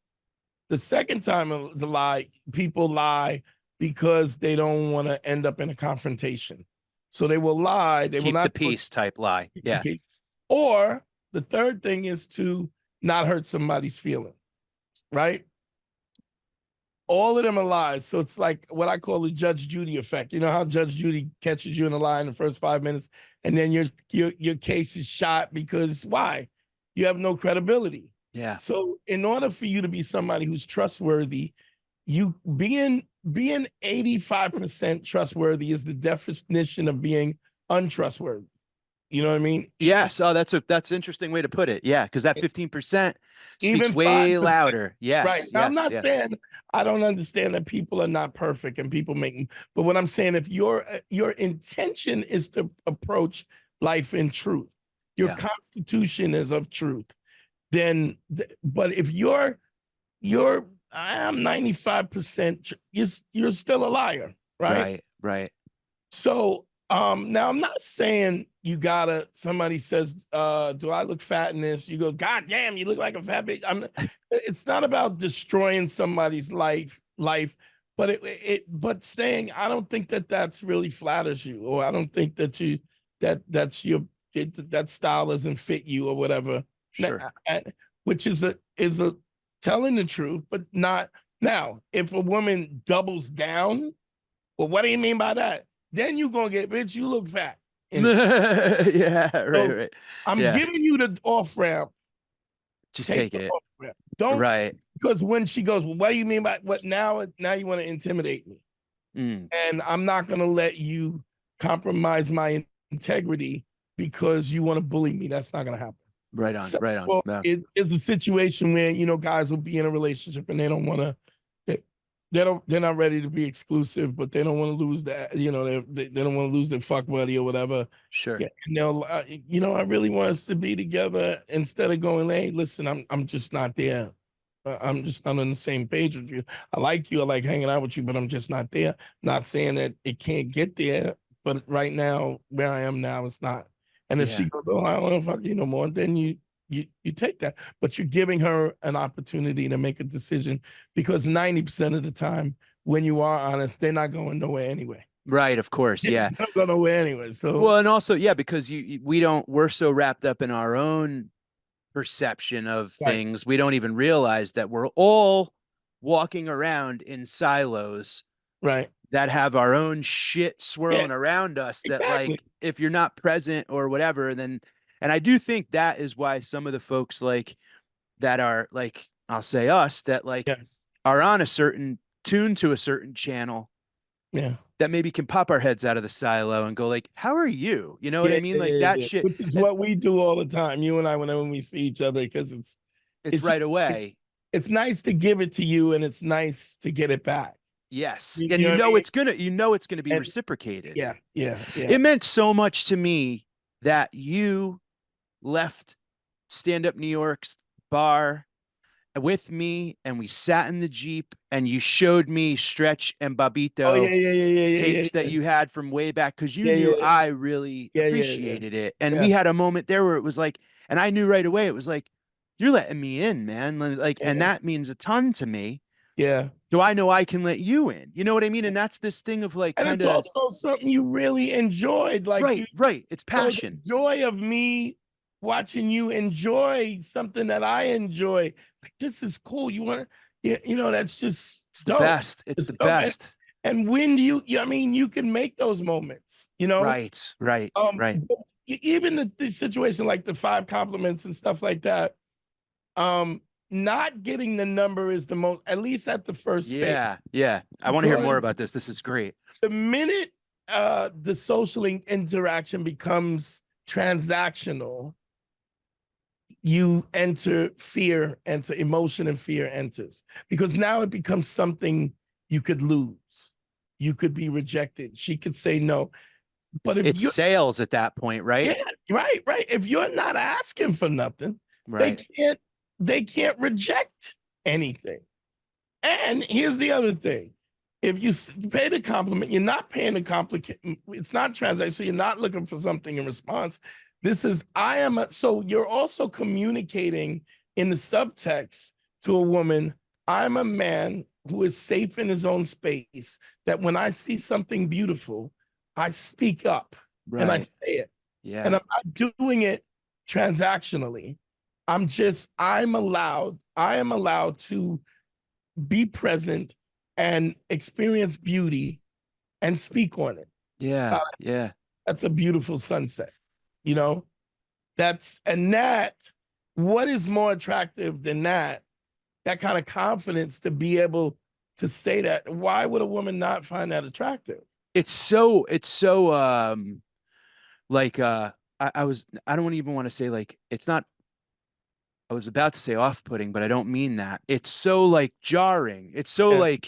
the second time of the lie, people lie because they don't want to end up in a confrontation. So they will lie. They will Keep the not peace type lie. keep the Yeah. peace. Or the third thing is to not hurt somebody's feeling, right? All of them are lies. So it's like what I call the Judge Judy effect. You know how Judge Judy catches you in a lie in the first 5 minutes, and then your case is shot because why? You have no credibility. Yeah. So in order for you to be somebody who's trustworthy, you being 85% trustworthy is the definition of being untrustworthy. You know what I mean? Yes. Oh, that's an interesting way to put it. Yeah, because that 15% speaks Even way 5%. louder. Right. Yes, Now, I'm yes, not yes. saying I don't understand that people are not perfect and people make, but what I'm saying, if your intention is to approach life in truth, your Yeah. constitution is of truth, then, but if you're, I'm 95%, you're still a liar, right? Right, right. So now I'm not saying you gotta somebody says, do I look fat in this? You go, God damn, you look like a fat bitch. It's not about destroying somebody's life, but but saying I don't think that's really flatters you, or I don't think that that's that style doesn't fit you or whatever. Sure. Which is a telling the truth, but not now. If a woman doubles down, well, what do you mean by that? Then you gonna get, bitch, you look fat in it. Yeah, right, So right. I'm Yeah. giving you the off ramp. Just Take take the it. off ramp. Don't, Right. because when she goes, well, what do you mean by what now? Now you want to intimidate me. Mm, And I'm not gonna let you compromise my integrity because you want to bully me. That's not gonna happen. right on, So, right on. well, Yeah. it is a situation where guys will be in a relationship and they don't want to. They're not ready to be exclusive, but they don't want to lose that. They don't want to lose their fuck buddy or whatever. Sure. Yeah, and they'll. I really want us to be together instead of going, hey, listen, I'm just not there. I'm just not on the same page with you. I like you. I like hanging out with you, but I'm just not there. Not saying that it can't get there, but right now, where I am now, it's not. And if she Yeah. goes, oh, I don't want to fuck you no more, then you take that. But you're giving her an opportunity to make a decision because 90% of the time, when you are honest, they're not going nowhere anyway. Right, of course. They're Yeah. not going nowhere anyway. So Well, and also, yeah, because we're so wrapped up in our own perception of right, things, we don't even realize that we're all walking around in silos right, that have our own shit yeah, swirling around us that, exactly, like, if you're not present or whatever, then, and I do think that is why some of the folks like that are like, I'll say us, that like yeah, are on a certain tune to a certain channel yeah. that maybe can pop our heads out of the silo and go like, how are you? You know what I Yeah, mean? yeah, Like yeah, that yeah. shit. Which is And what we do all the time, you and I, whenever we see each other, because it's it's right away. it's nice to give it to you, and it's nice to get it back. Yes. You And know what I mean? you know it's gonna be And reciprocated. yeah, yeah, yeah. It meant so much to me that you left stand up New York's bar with me and we sat in the Jeep and you showed me Stretch and Oh yeah, Babito yeah, yeah, yeah, yeah, tapes that yeah, you had from way back because you yeah, knew yeah, I really yeah, yeah, yeah, appreciated it. And yeah, we had a moment there where it was like, and I knew right away, it was like, you're letting me in, man. Like, and yeah, that means a ton to me. yeah. So I know I can let you in. You know what I mean? And that's this thing of like And kind it's of also something you really enjoyed, like right, you. right. It's So the passion. joy of me watching you enjoy something that I enjoy, like this is cool. You want to, that's just It's the dope. best. It's It's the dope. best. And when do I mean, you can make those moments. Right, right, right. But even the situation like the five compliments and stuff like that. not getting the number is the most, at least at the first phase. Yeah. Yeah. I want to hear more Because about this. This is great. the minute the social interaction becomes transactional, you enter fear, enter emotion, and fear enters, because now it becomes something you could lose. You could be rejected. She could say no. But if It's you, sales at that point, right? yeah, right, right. If you're not asking for nothing, they Right. can't, they can't reject anything. And here's the other thing. If you pay the compliment, you're not paying the compliment. It's not transaction. So you're not looking for something in response. This is, I am, so you're also communicating in the subtext to a woman, I'm a man who is safe in his own space, that when I see something beautiful, I speak up and I Right. say it. And Yeah. I'm not doing it transactionally. I am allowed to be present and experience beauty and speak on it. Yeah. Uh, Yeah. that's a beautiful sunset, you know? And that, what is more attractive than that? That kind of confidence to be able to say that. Why would a woman not find that attractive? It's so like I don't even want to say like it's not I was about to say off-putting, but I don't mean that. It's so like jarring. It's so Yeah,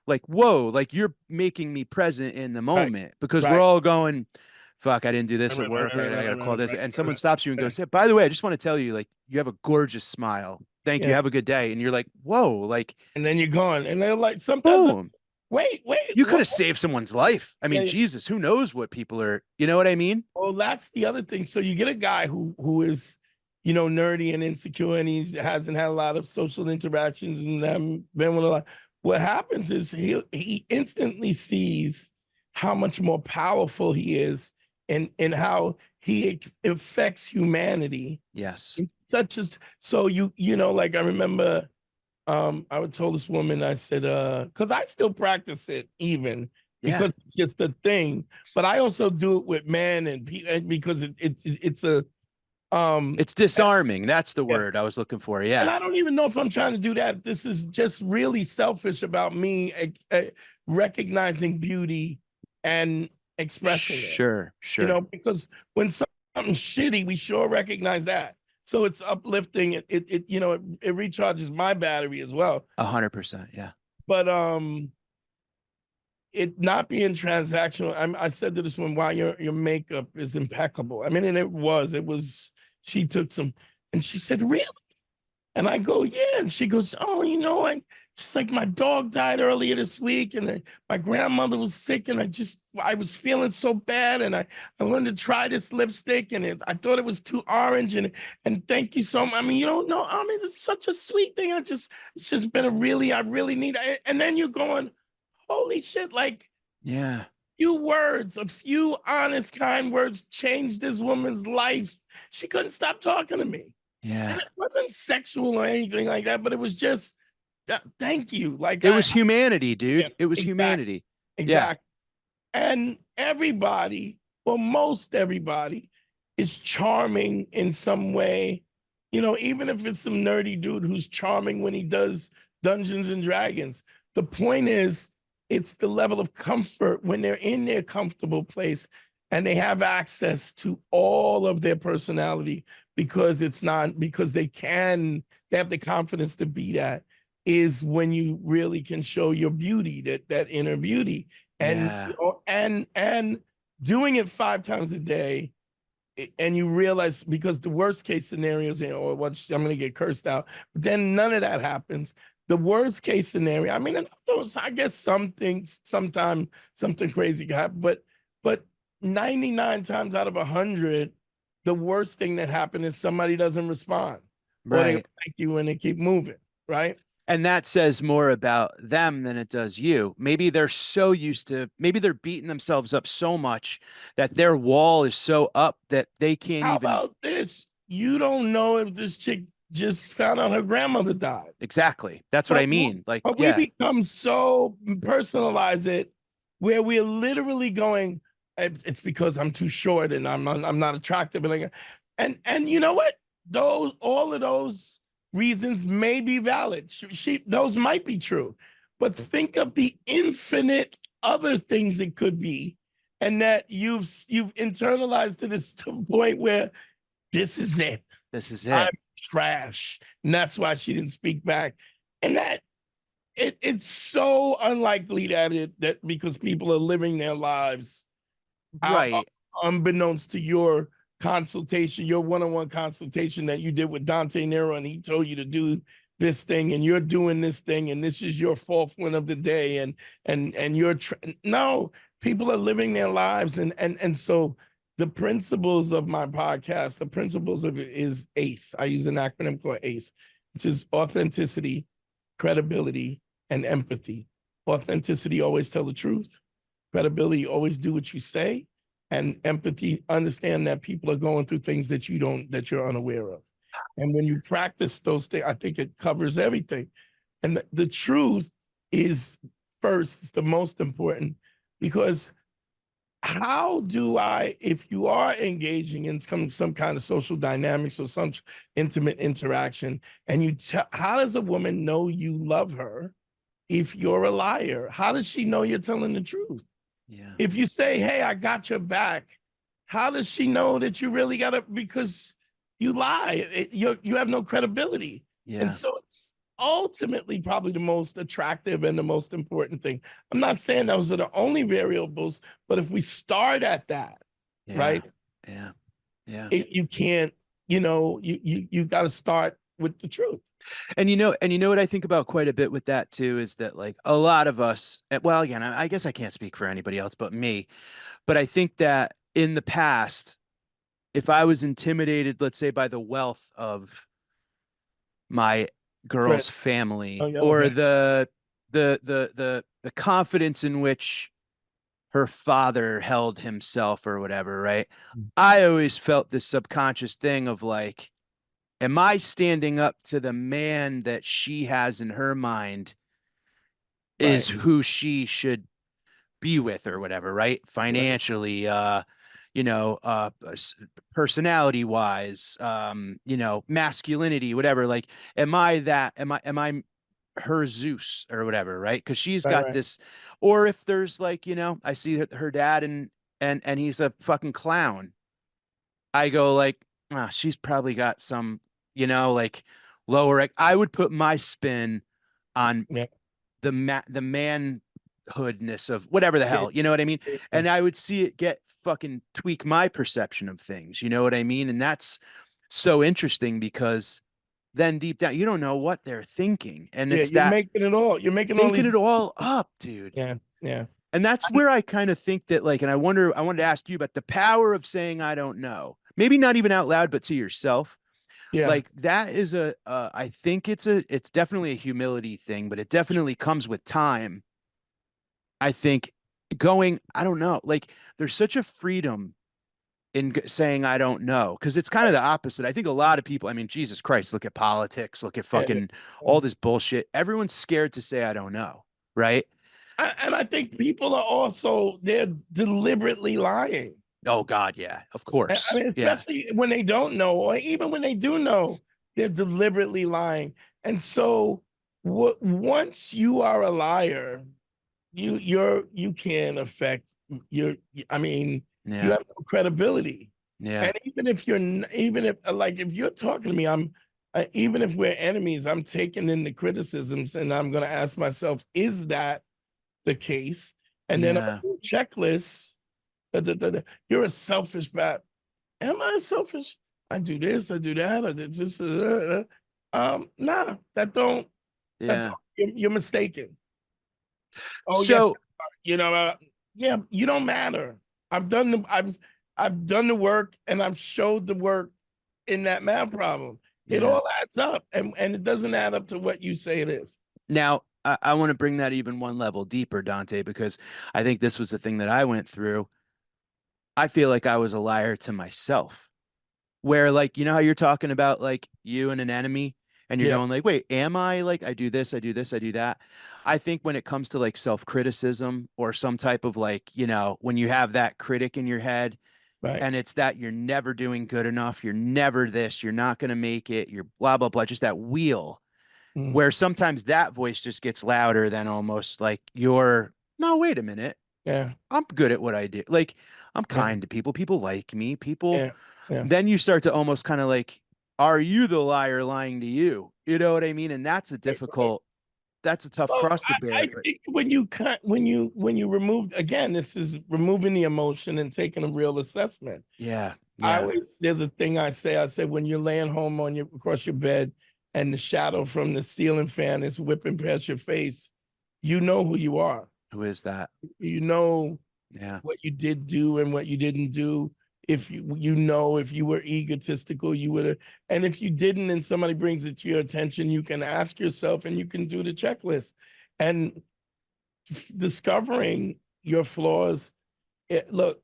like whoa, like you're making me present in the right, moment because we're right. all going, fuck, I didn't do Right, this at right, right, work. I right, got to call right, this. right, And right, someone stops you and right. goes, hey, by the way, I just want to tell you, like, you have a gorgeous smile. Thank you. Yeah. Have a good day. And you're like, whoa, like, And then you're gone. And they're like, sometimes, boom. wait, You could what? have saved someone's life. I mean, Yeah, Jesus, who knows what people are, you know what I mean? well, that's the other thing. So you get a guy who is, nerdy and insecure, and he hasn't had a lot of social interactions and been with a lot. What happens is he instantly sees how much more powerful he is, and how he affects humanity. Yes. Such as, so like I remember, I would told this woman, I said, because I still practice it even, Yeah. because it's just a thing, but I also do it with men and because it's a um It's disarming. That's the yeah. word I was looking for. And Yeah. I don't even know if I'm trying to do that. This is just really selfish about me, recognizing beauty and expressing it. Sure. Sure. Because when something's shitty, we sure recognize that. So it's uplifting. It recharges my battery as well. 100%. Yeah. But it not being transactional. I said to this one, wow, your makeup is impeccable. I mean, and it was. She took some, and she said, really? And I go, yeah. And she goes, oh, she's like, my dog died earlier this week, and my grandmother was sick, and I was feeling so bad, and I wanted to try this lipstick, and I thought it was too orange, and thank you so much. I mean, you don't know. I mean, it's such a sweet thing. It's just been I really need. And then you're going, holy shit! Like, Yeah. a few honest, kind words changed this woman's life. She couldn't stop talking to me. And Yeah. it wasn't sexual or anything like that, but it was just, thank you. Like, It was humanity, yeah, dude. It was exactly, humanity. Yeah. exactly. And everybody, well, most everybody is charming in some way. Even if it's some nerdy dude who's charming when he does Dungeons and Dragons. The point is, it's the level of comfort when they're in their comfortable place and they have access to all of their personality, because they have the confidence to be that, is when you really can show your beauty, that inner beauty. And Yeah. and doing it 5 times a day, and you realize, because the worst case scenarios, I'm going to get cursed out, but then none of that happens. The worst case scenario, I mean, I guess some things sometimes something crazy can happen, but 99 times out of 100, the worst thing that happened is somebody doesn't respond, or they Right. thank you and they keep moving, right? And that says more about them than it does you. Maybe they're so used to, maybe they're beating themselves up so much that their wall is so up that they can't How even. about this? You don't know if this chick just found out her grandmother died. Exactly. That's what I But mean. Like, we yeah. become so personalize it, where we're literally going, it's because I'm too short and I'm not attractive, and you know what? All of those reasons may be valid. Those might be true, but think of the infinite other things it could be, and that you've internalized to this point where this is it. This is I'm it. trash, and that's why she didn't speak back. And it's so unlikely that because people are living their lives out, Right. unbeknownst to your consultation, your one-on-one consultation that you did with Dante Nero, and he told you to do this thing, and you're doing this thing, and this is your fourth one of the day, and you're no, people are living their lives, and so the principles of my podcast, the principles of it is ACE. I use an acronym called ACE, which is authenticity, credibility, and empathy. Authenticity, always tell the truth. Credibility, always do what you say. And empathy, understand that people are going through things that you're unaware of. And when you practice those things, I think it covers everything. And the truth is first, it's the most important, because how do I, if you are engaging in some kind of social dynamics or some intimate interaction, and how does a woman know you love her if you're a liar? How does she know you're telling the truth? Yeah. If you say, hey, I got your back, how does she know that you really got it? Because you lie. You have no credibility. And Yeah. so it's ultimately probably the most attractive and the most important thing. I'm not saying those are the only variables, but if we start at that, Yeah. right, Yeah. Yeah. you can't, you got to start with the truth. And you know what I think about quite a bit with that too is that like a lot of us, well, again, I guess I can't speak for anybody else but me, but I think that in the past, if I was intimidated, let's say by the wealth of my Friend. girl's Oh, family yeah, or okay. the confidence in which her father held himself or whatever, right? I always felt this subconscious thing of like, am I standing up to the man that she has in her mind is Right. who she should be with or whatever, right? Right. Financially, you know, personality wise, masculinity, whatever. Like, am I her Zeus or whatever, right? Because she's Right. got Right. this, or if there's like, I see her dad and he's a fucking clown. I go like, she's probably got some, like lower. I would put my spin on Yeah. the manhoodness of whatever the Yeah. hell, you know what I mean? Yeah. And I would see it get fucking tweak my perception of things, you know what I mean? And that's so interesting because then deep down, you don't know what they're thinking. And Yeah, it's that you're making all thinking these. it all up, dude. Yeah, yeah, And that's where I kind of think that, like, and I wanted to ask you about the power of saying, I don't know. Maybe not even out loud, but to yourself. yeah. Like that is I think it's definitely a humility thing, but it definitely comes with time. I think I don't know, like there's such a freedom in saying I don't know because it's kind of Right. the opposite. I think a lot of people, I mean, Jesus Christ, look at politics, look at Yeah, fucking yeah. all this bullshit. Everyone's scared to say I don't know, right? And I think people are also they're deliberately lying. Oh God, yeah, of I course, mean, yeah, especially when they don't know, or even when they do know, they're deliberately lying. And so, once you are a liar, you can affect your. I mean, you yeah, have no credibility. yeah, And even if like if you're talking to me, even if we're enemies, I'm taking in the criticisms, and I'm going to ask myself, is that the case? And then I'm yeah, gonna do checklists. You're a selfish bat. Am I selfish? I do this, I do that, I did this. Nah, that yeah. don't you're mistaken. Oh yes, So you know, yeah, you don't matter. I've done the work, and I've showed the work in that math problem. It yeah. all adds up, and it doesn't add up to what you say it is. Now, I want to bring that even one level deeper, Dante, because I think this was the thing that I went through. I feel like I was a liar to myself, where, like, you know how you're talking about like you and an enemy, and you're Yeah, going, like, wait, am I like, I do this, I do this, I do that. I think when it comes to like self criticism or some type of like, when you have that critic in your head, Right. And it's that you're never doing good enough. You're never this. You're not going to make it. You're blah, blah, blah. Just that wheel Mm. where sometimes that voice just gets louder than almost like you're, no, wait a minute. Yeah. I'm good at what I do. Like, I'm Yeah. kind to people. People like me. People, Yeah. Yeah. then you start to almost kind of like, are you the liar lying to you? You know what I mean? And Right, right. that's a tough Well, cross to bear. I But think when you remove, again, this is removing the emotion and taking a real assessment. yeah, I yeah. always there's a thing I say when you're laying home on your across your bed and the shadow from the ceiling fan is whipping past your face, you know who you are. Who is that? You know Yeah. what you did do and what you didn't do. If you know if you were egotistical, you would have, and if you didn't, and somebody brings it to your attention, you can ask yourself and you can do the checklist. And discovering your flaws. Look,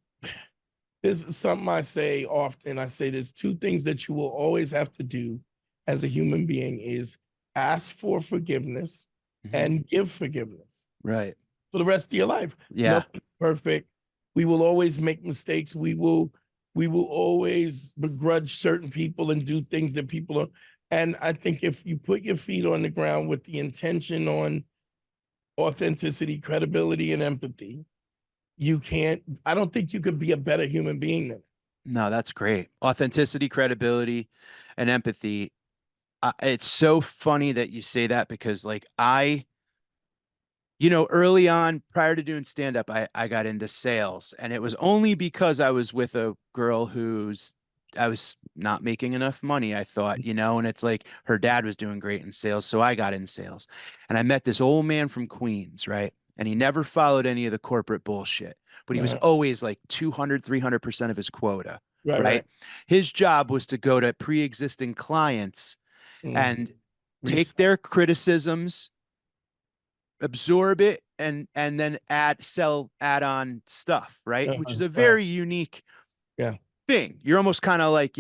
this is something I say often. I say there's two things that you will always have to do as a human being is ask for forgiveness Mhm. and give forgiveness Right. for the rest of your life. Yeah. Nothing's perfect. We will always make mistakes. We will always begrudge certain people and do things that people are. And I think if you put your feet on the ground with the intention on authenticity, credibility, and empathy, you can't, I don't think you could be a better human being than No, that's great. Authenticity, credibility, and empathy. It's so funny that you say that because, like, early on, prior to doing stand up, I got into sales, and it was only because I was with a girl I was not making enough money, I thought, and it's like her dad was doing great in sales, so I got in sales. And I met this old man from Queens, right? And he never followed any of the corporate bullshit, but he was that. always like 200, 300% of his quota, Right, right? right. His job was to go to pre-existing clients Mm. and take Reset. their criticisms, absorb it, and then add on stuff, right? Which is a Right. very unique Yeah. thing. You're almost kind of like,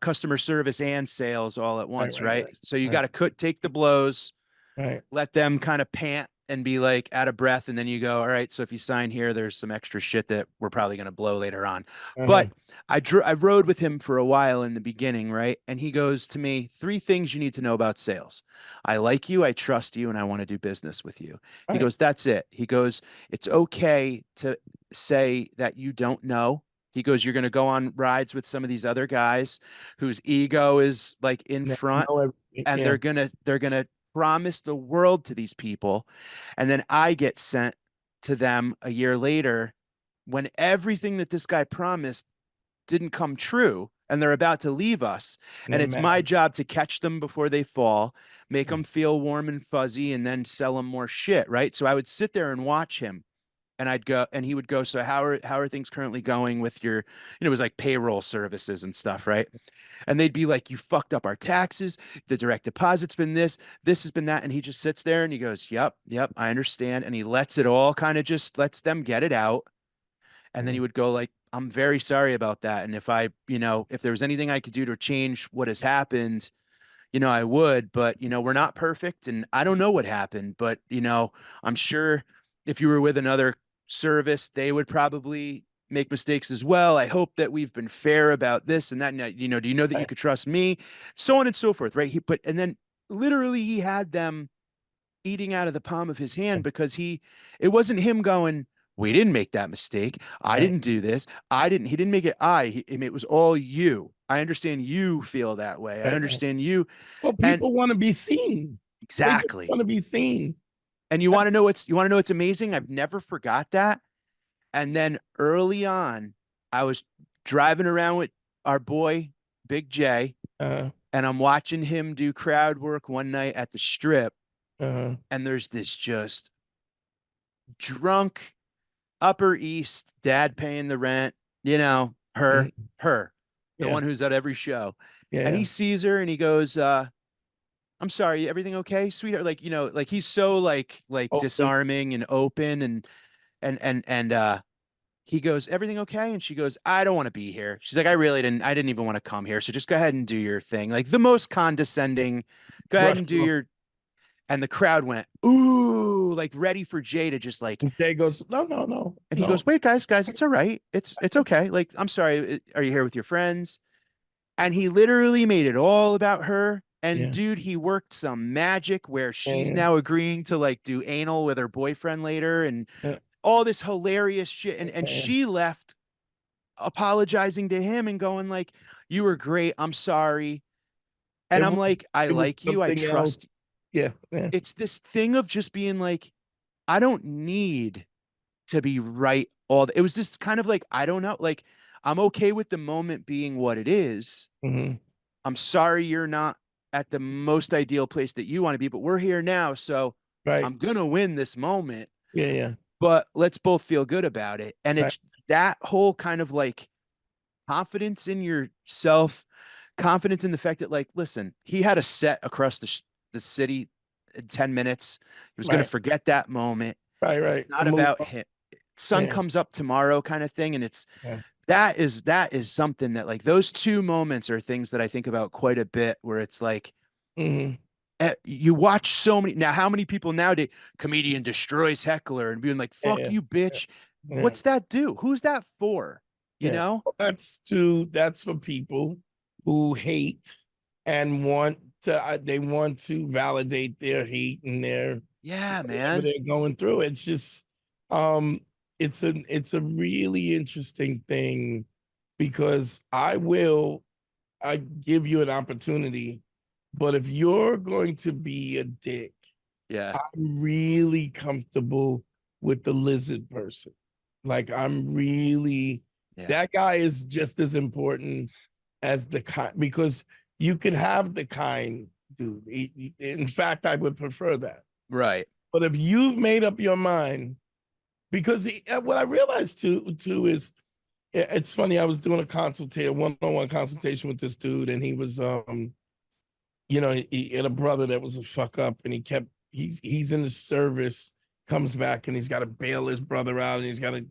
customer service and sales all at Right, once, right, right? right. So you Right. got to take the blows, Right. let them kind of pant and be like out of breath, and then you go, all right, so if you sign here, there's some extra shit that we're probably going to blow later on. Uh-huh. But I rode with him for a while in the beginning, right? And he goes to me, three things you need to know about sales. I like you, I trust you, and I want to do business with you. He Right. goes, that's it. He goes, it's okay to say that you don't know. He goes, you're going to go on rides with some of these other guys whose ego is like in Now, front, and yeah. they're going to promise the world to these people, and then I get sent to them a year later when everything that this guy promised didn't come true, and they're about to leave us, And and they're it's my mad. job to catch them before they fall, make Mm. them feel warm and fuzzy, and then sell them more shit, right? So I would sit there and watch him, and I'd go, and he would go, so how are things currently going with your, it was like payroll services and stuff, right? And they'd be like, you fucked up our taxes. The direct deposit's been this has been that. And he just sits there and he goes, yep, yep, I understand. And he lets it all kind of just lets them get it out. And then he Mm. would go like, I'm very sorry about that. And if there was anything I could do to change what has happened, I would, but we're not perfect and I don't know what happened, but I'm sure if you were with another service, they would probably make mistakes as well. I hope that we've been fair about this and that. And, do you know that you Right. could trust me? So on and so forth, right? And then literally he had them eating out of the palm of his hand because it wasn't him going, we didn't make that mistake. I Right. didn't do this. He didn't make it. It was all you. I understand you feel that way. I Right. Right. understand you. Well, And people want to be seen. They just exactly. want to be seen. And you want to know what's amazing? I've never forgot that. And then early on, I was driving around with our boy, Big J, Uh, and I'm watching him do crowd work one night at the strip. uh, And there's this just drunk Upper East dad paying the rent, her, mm, her, the yeah. one who's at every show. Yeah. And Yeah. he sees her and he goes, I'm sorry, everything okay, sweetheart? Like, like he's so like Open. disarming and open and he goes, everything okay? And she goes, I don't want to be here. She's like, I didn't even want to come here. So just go ahead and do your thing. Like the most Yeah. condescending, go ahead Brush and do off. your, And the crowd went, ooh, like ready for Jay to just like, And Jay goes, no, no, no, and he goes, no. wait, guys, it's all right. It's okay. Like, I'm sorry. Are you here with your friends? And he literally made it all about her. And Yeah. dude, he worked some magic where she's Yeah. now agreeing to like do anal with her boyfriend later and Yeah. all this hilarious shit. And Yeah. she left apologizing to him and going like, you were great. I'm sorry. And It I'm was like, I it was like you. I something else. trust. Yeah. Yeah. It's this thing of just being like, I don't need to be right it was just kind of like, I don't know, like I'm okay with the moment being what it is. Hmm. I'm sorry you're not at the most ideal place that you want to be, but we're here now, so Right. I'm gonna win this moment, Yeah. Yeah. but let's both feel good about it. And Right. it's that whole kind of like confidence in yourself, confidence in the fact that like, listen, he had a set across the city in 10 minutes. He was gonna Right. forget that moment. Right. It's Right. not And move about on. him. Sun Yeah. comes up tomorrow kind of thing. And it's Yeah. that is something that like those two moments are things that I think about quite a bit where it's like Hmm. you watch so many now how many people nowadays comedian destroys heckler and being like fuck Yeah. you Yeah. bitch, Yeah. what's that do, who's that for, you Yeah. know? Well, that's for people who hate and want to they want to validate their hate and their Yeah, whatever man. they're going through. It's just um it's a really interesting thing because I give you an opportunity, but if you're going to be a dick, Yeah, I'm really comfortable with the lizard person. Like I'm really yeah, that guy is just as important as the kind because you could have the kind dude. In fact, I would prefer that. right, But if you've made up your mind, because what I realized too is it's funny. I was doing a consultation, one-on-one consultation with this dude, and he was he had a brother that was a fuck up, and he's in the service, comes back, and he's got to bail his brother out, and he's got to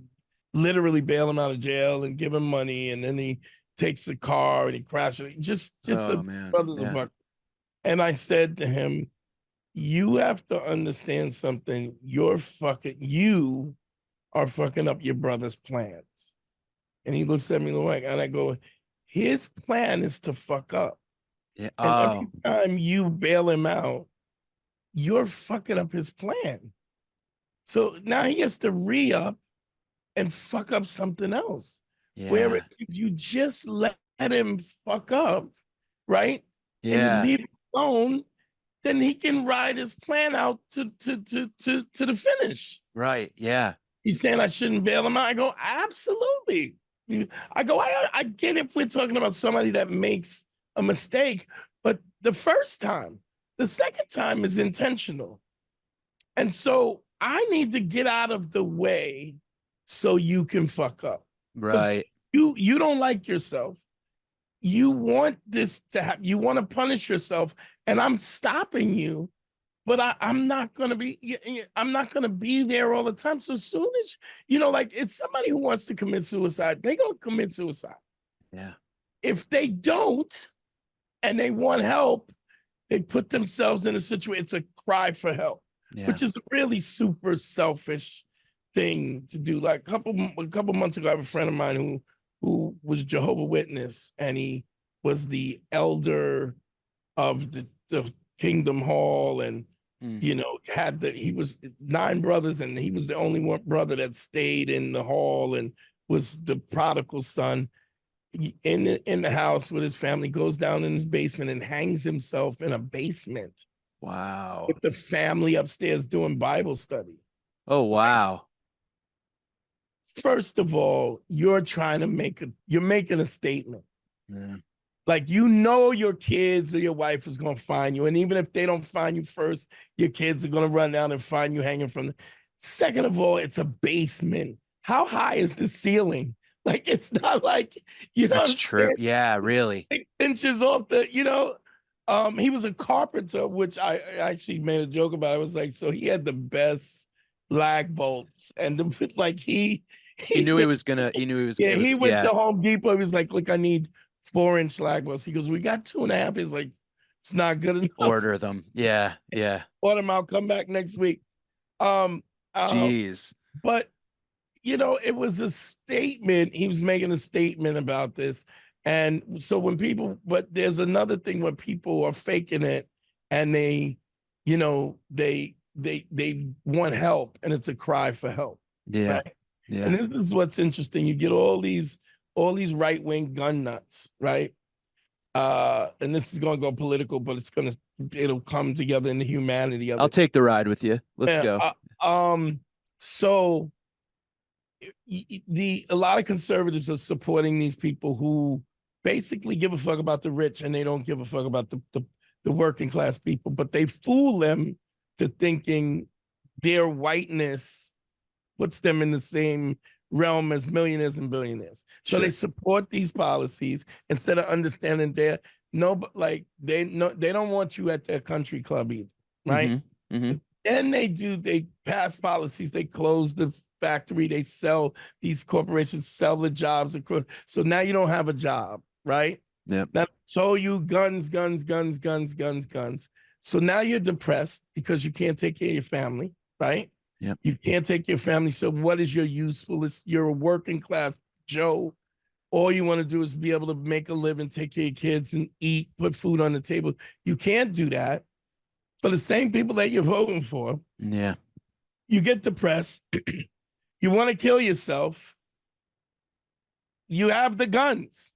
literally bail him out of jail and give him money, and then he takes the car and he crashes. Just a oh man, brother's a yeah, fuck. And I said to him, "You have to understand something. You are fucking up your brother's plans." And he looks at me like, and I go, "His plan is to fuck up." yeah, And every oh time you bail him out, you're fucking up his plan. So now he has to re up and fuck up something else. Whereas yeah, if you just let him fuck up, right? And you yeah, leave him alone, then he can ride his plan out to the finish. right, yeah, He's saying I shouldn't bail him out. I go, absolutely. I go, I get if we're talking about somebody that makes a mistake, but the first time, the second time is intentional. And so I need to get out of the way so you can fuck up. Because right, you don't like yourself. You want this to happen. You want to punish yourself. And I'm stopping you, but I'm not gonna be. I'm not gonna be there all the time. So as soon as like it's somebody who wants to commit suicide, they gonna commit suicide. yeah, If they don't and they want help, they put themselves in a situation. It's a cry for help, yeah, which is a really super selfish thing to do. Like a couple months ago, I have a friend of mine who was Jehovah Witness, and he was the elder of the Kingdom Hall, and mm, he was 9 brothers, and he was the only one brother that stayed in the hall and was the prodigal son in the house with his family, goes down in his basement and hangs himself in a basement wow, with the family upstairs doing Bible study. oh wow, First of all, you're making a statement. yeah, Like your kids or your wife is gonna find you. And even if they don't find you first, your kids are gonna run down and find you hanging from the second of all, it's a basement. How high is the ceiling? Like it's not like, that's I'm true, saying? yeah, really, 6 inches off he was a carpenter, which I actually made a joke about. I was like, so he had the best lag bolts, and like he he knew he went, was gonna, he knew he was, yeah, it he was, went to yeah, Home Depot. He was like, look, I need 4-inch lag bolts. He goes, we got 2.5. He's like, It's not good enough. Order them. Yeah. Yeah. Order them out. Come back next week. Um, uh, Jeez. but it was a statement. He was making a statement about this. And so but there's another thing where people are faking it and they want help and it's a cry for help. Yeah. Right. Yeah. And this is what's interesting. You get all these right-wing gun nuts, right? And this is gonna go political, but it'll come together in the humanity of I'll it. take the ride with you. Let's Yeah. go. So a lot of conservatives are supporting these people who basically give a fuck about the rich and they don't give a fuck about the working class people, but they fool them to thinking their whiteness puts them in the same realm as millionaires and billionaires. So Sure. they support these policies instead of understanding they don't want you at their country club either, right? Mm-hmm. Mm-hmm. Then they pass policies, they close the factory, these corporations sell the jobs across. So now you don't have a job, right? Yep. That told you guns, guns, guns, guns, guns, guns. So now you're depressed because you can't take care of your family, right? Yep. You can't take your family. So what is your usefulness? You're a working class Joe. All you want to do is be able to make a living, take care of your kids and eat, put food on the table. You can't do that for the same people that you're voting for. Yeah. You get depressed. You want to kill yourself. You have the guns.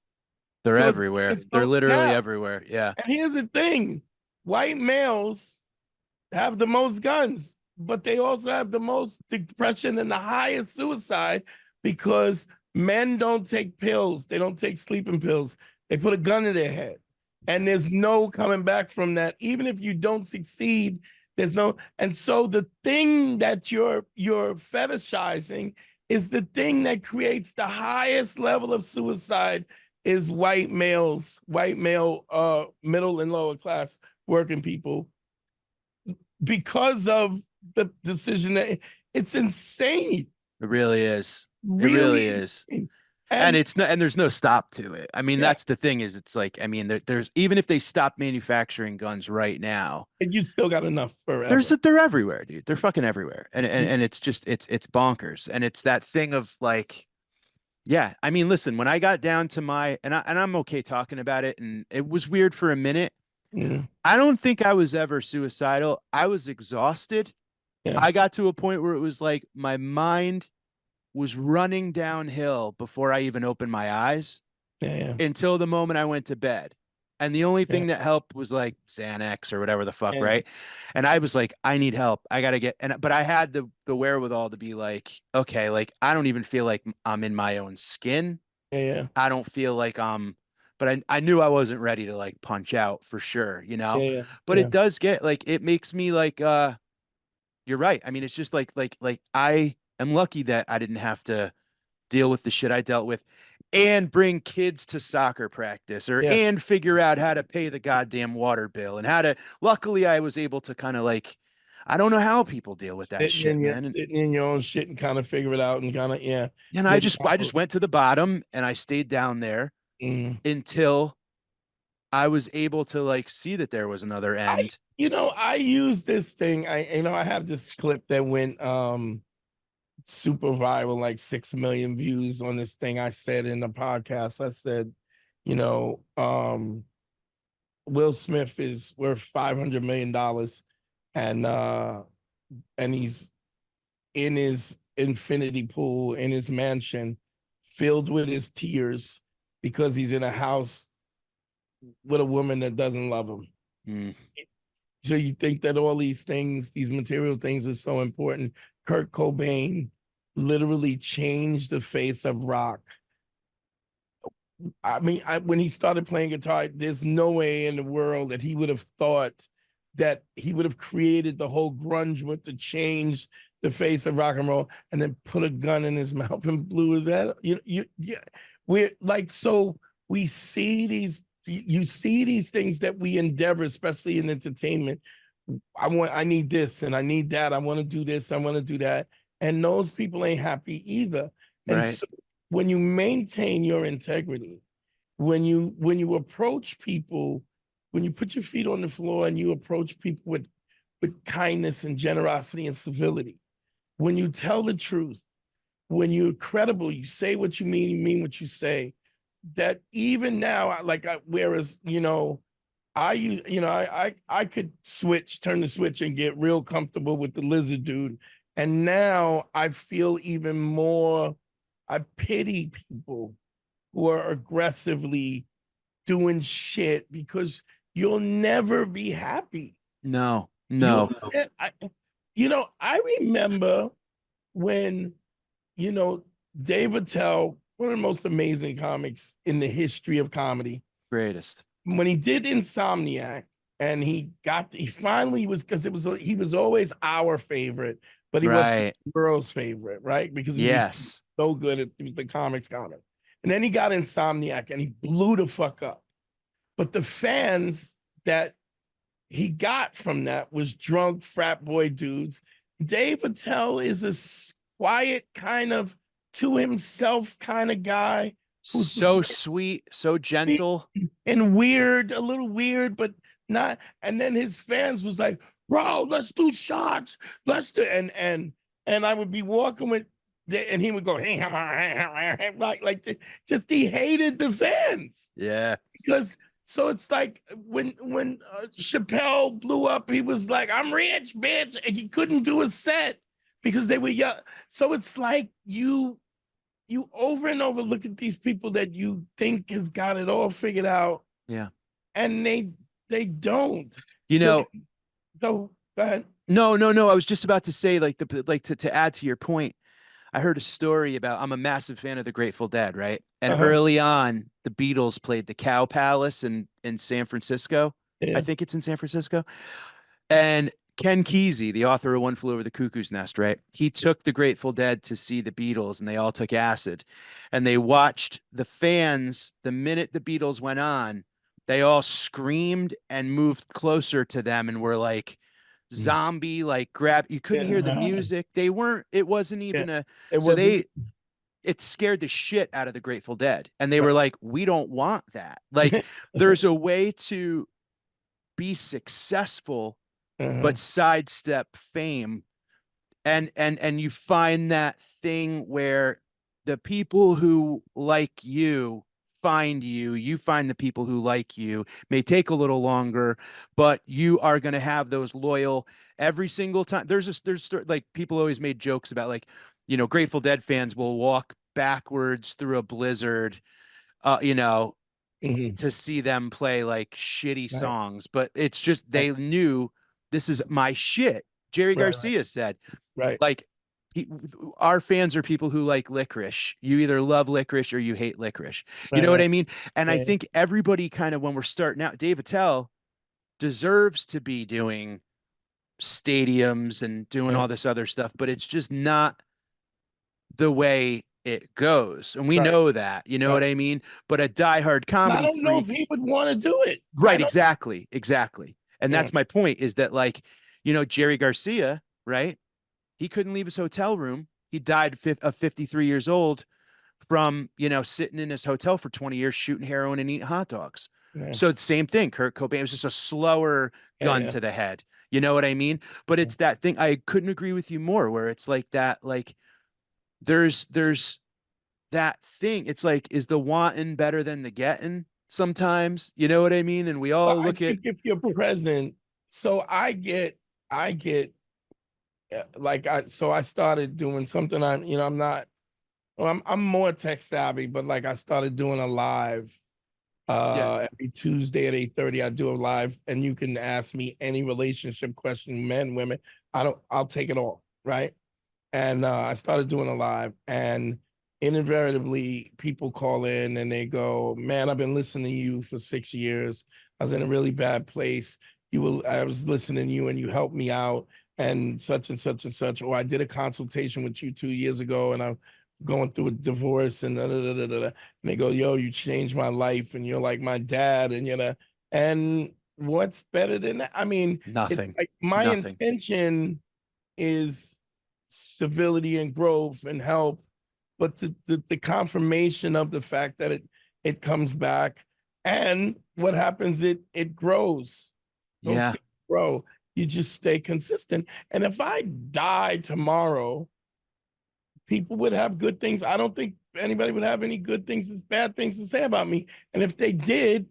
They're So everywhere. They're literally now. everywhere. Yeah. And here's the thing: white males have the most guns, but they also have the most depression and the highest suicide because men don't take pills. They don't take sleeping pills. They put a gun in their head. And there's no coming back from that. Even if you don't succeed, there's no. And so the thing that you're fetishizing is the thing that creates the highest level of suicide is white male, middle and lower class working people because of the decision that it's insane. It really is. It really Really is. insane. And And it's not, and there's no stop to it. I mean, yeah, that's the thing is it's like, I mean, there's even if they stop manufacturing guns right now, and you still got enough forever. they're everywhere, dude. They're fucking everywhere. And it's just it's bonkers. And it's that thing of like, yeah, I mean, listen, when I got down to I'm okay talking about it, and it was weird for a minute. Mm, I don't think I was ever suicidal. I was exhausted. yeah, I got to a point where it was like my mind was running downhill before I even opened my eyes yeah, until the moment I went to bed. And the only yeah, thing that helped was like Xanax or whatever the fuck, yeah, right? And I was like, I need help. I gotta get but I had the wherewithal to be like, okay, like I don't even feel like I'm in my own skin. yeah, I don't feel like but I knew I wasn't ready to like punch out for sure, you know? yeah, But yeah, it does get like it makes me like you're right. I mean, it's just like I am lucky that I didn't have to deal with the shit I dealt with and bring kids to soccer practice or yeah. and figure out how to pay the goddamn water bill and how to luckily I was able to kind of like I don't know how people deal with that shit, man. Sitting in your own shit and kind of figure it out and kind of And getting I out. just went to the bottom and I stayed down there Mm. until I was able to like see that there was another I end. I use this thing. I have this clip that went super viral, like 6 million views on this thing I said in the podcast. I said, you know, Will Smith is worth $500 million and he's in his infinity pool in his mansion filled with his tears because he's in a house with a woman that doesn't love him. Mm, So you think that all these things, these material things are so important. Kurt Cobain literally changed the face of rock. I mean, when he started playing guitar, there's no way in the world that he would have thought that he would have created the whole grunge with to change the face of rock and roll and then put a gun in his mouth and blew his head. Yeah. We're like, so we see you see these things that we endeavor, especially in entertainment. I need this and I need that. I want to do this. I want to do that. And those people ain't happy either. And right. so when you maintain your integrity, when you approach people when you put your feet on the floor and you approach people with kindness and generosity and civility, when you tell the truth, when you're credible, you say what you mean what you say. That even now, whereas I could turn the switch and get real comfortable with the lizard dude, and now I feel even more. I pity people who are aggressively doing shit because you'll never be happy. No, You, no. I, I remember when, you know, Dave Attell, one of the most amazing comics in the history of comedy, Greatest. when he did Insomniac, and he finally was, because he was always our favorite, but he wasn't Right. the girl's favorite, right? Because he was Yes. so good at, he was the comics comic. And then he got Insomniac and he blew the fuck up. But the fans that he got from that was drunk frat boy dudes. Dave Attell is a quiet kind of to himself kind of guy who's So sweet, so gentle. and weird, a little weird, but not. And then his fans was like, "Bro, let's do shots. Let's do." And I would be walking with, and he would go, just he hated the fans Yeah. because. So it's like when Chappelle blew up, he was like, "I'm rich, bitch," and he couldn't do a set because they were young. So it's like you over and over look at these people that you think has got it all figured out, Yeah. and they don't. You Look, know, go ahead. no. I was just about to say, to add to your point, I heard a story about, I'm a massive fan of the Grateful Dead, right? And Uh-huh. early on, the Beatles played the Cow Palace in San Francisco. I Yeah. think it's in San Francisco. And Ken Kesey, the author of One Flew Over the Cuckoo's Nest, right? He took the Grateful Dead to see the Beatles, and they all took acid. And they watched the fans, the minute the Beatles went on, they all screamed and moved closer to them and were like zombie, like grab. You couldn't hear the Yeah. music. They weren't, it wasn't Yeah. even a, It so wasn't it scared the shit out of the Grateful Dead. And they right. were like, we don't want that. Like, there's a way to be successful Uh-huh. but sidestep fame, and you find that thing where the people who like you find you find the people who like you. May take a little longer, but you are going to have those loyal every single time. There's like, people always made jokes about, like, Grateful Dead fans will walk backwards through a blizzard, you know, Mhm. to see them play like shitty Right. songs, but it's just, Right. they knew this is my shit. Jerry Right. Right. Garcia said, Right. like, he, our fans are people who like licorice. You either love licorice or you hate licorice. You Right. know what Right. I mean? And I Yeah. think everybody kind of, when we're starting out, Dave Attell deserves to be doing stadiums and doing Right. all this other stuff, but it's just not the way it goes. And we Right. know that, you know Right. what I mean? But a diehard And I comedy don't know if freak. he would want to do it. I Right, don't. exactly. And Yeah. that's my point, is that, like, Jerry Garcia, right? He couldn't leave his hotel room. He died of 53 years old from, sitting in his hotel for 20 years shooting heroin and eating hot dogs. Yeah. So the same thing, Kurt Cobain, it was just a slower Yeah. gun Yeah. to the head. You know what I mean? But Yeah. it's that thing. I couldn't agree with you more, where it's like that, like, there's that thing. It's like, is the wanting better than the getting sometimes? You know what I mean? And we Well, all I look at, think if you're present, so I get so I started doing something. I'm not. Well, I'm more tech savvy, but like I started doing a live yeah, every Tuesday at 8:30. I do a live, and you can ask me any relationship question, men, women. I'll take it all, right? And I started doing a live, and inevitably people call in and they go, "Man, I've been listening to you for 6 years. I was in a really bad place. I was listening to you, and you helped me out, and such and such and such. Or I did a consultation with you 2 years ago, and I'm going through a divorce, and da, da, da, da, da, da." And they go, "Yo, you changed my life, and you're like my dad, and and what's better than that? I mean, it's nothing, like my nothing. intention is civility and growth and help, but the confirmation of the fact that it comes back, and what happens? It grows. Those Yeah. people grow. You just stay consistent. And if I die tomorrow, people would have good things. I don't think anybody would have any good things, bad things to say about me. And if they did,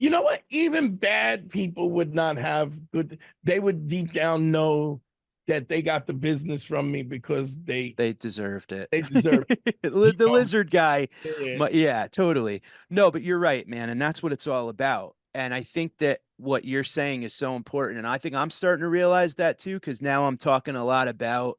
you know what? Even bad people would not have good. They would deep down know that they got the business from me because They deserved it. they deserve. You The know? lizard guy. Yeah, Yeah, totally. No, but you're right, man. And that's what it's all about. And I think that what you're saying is so important. And I think I'm starting to realize that too, because now I'm talking a lot about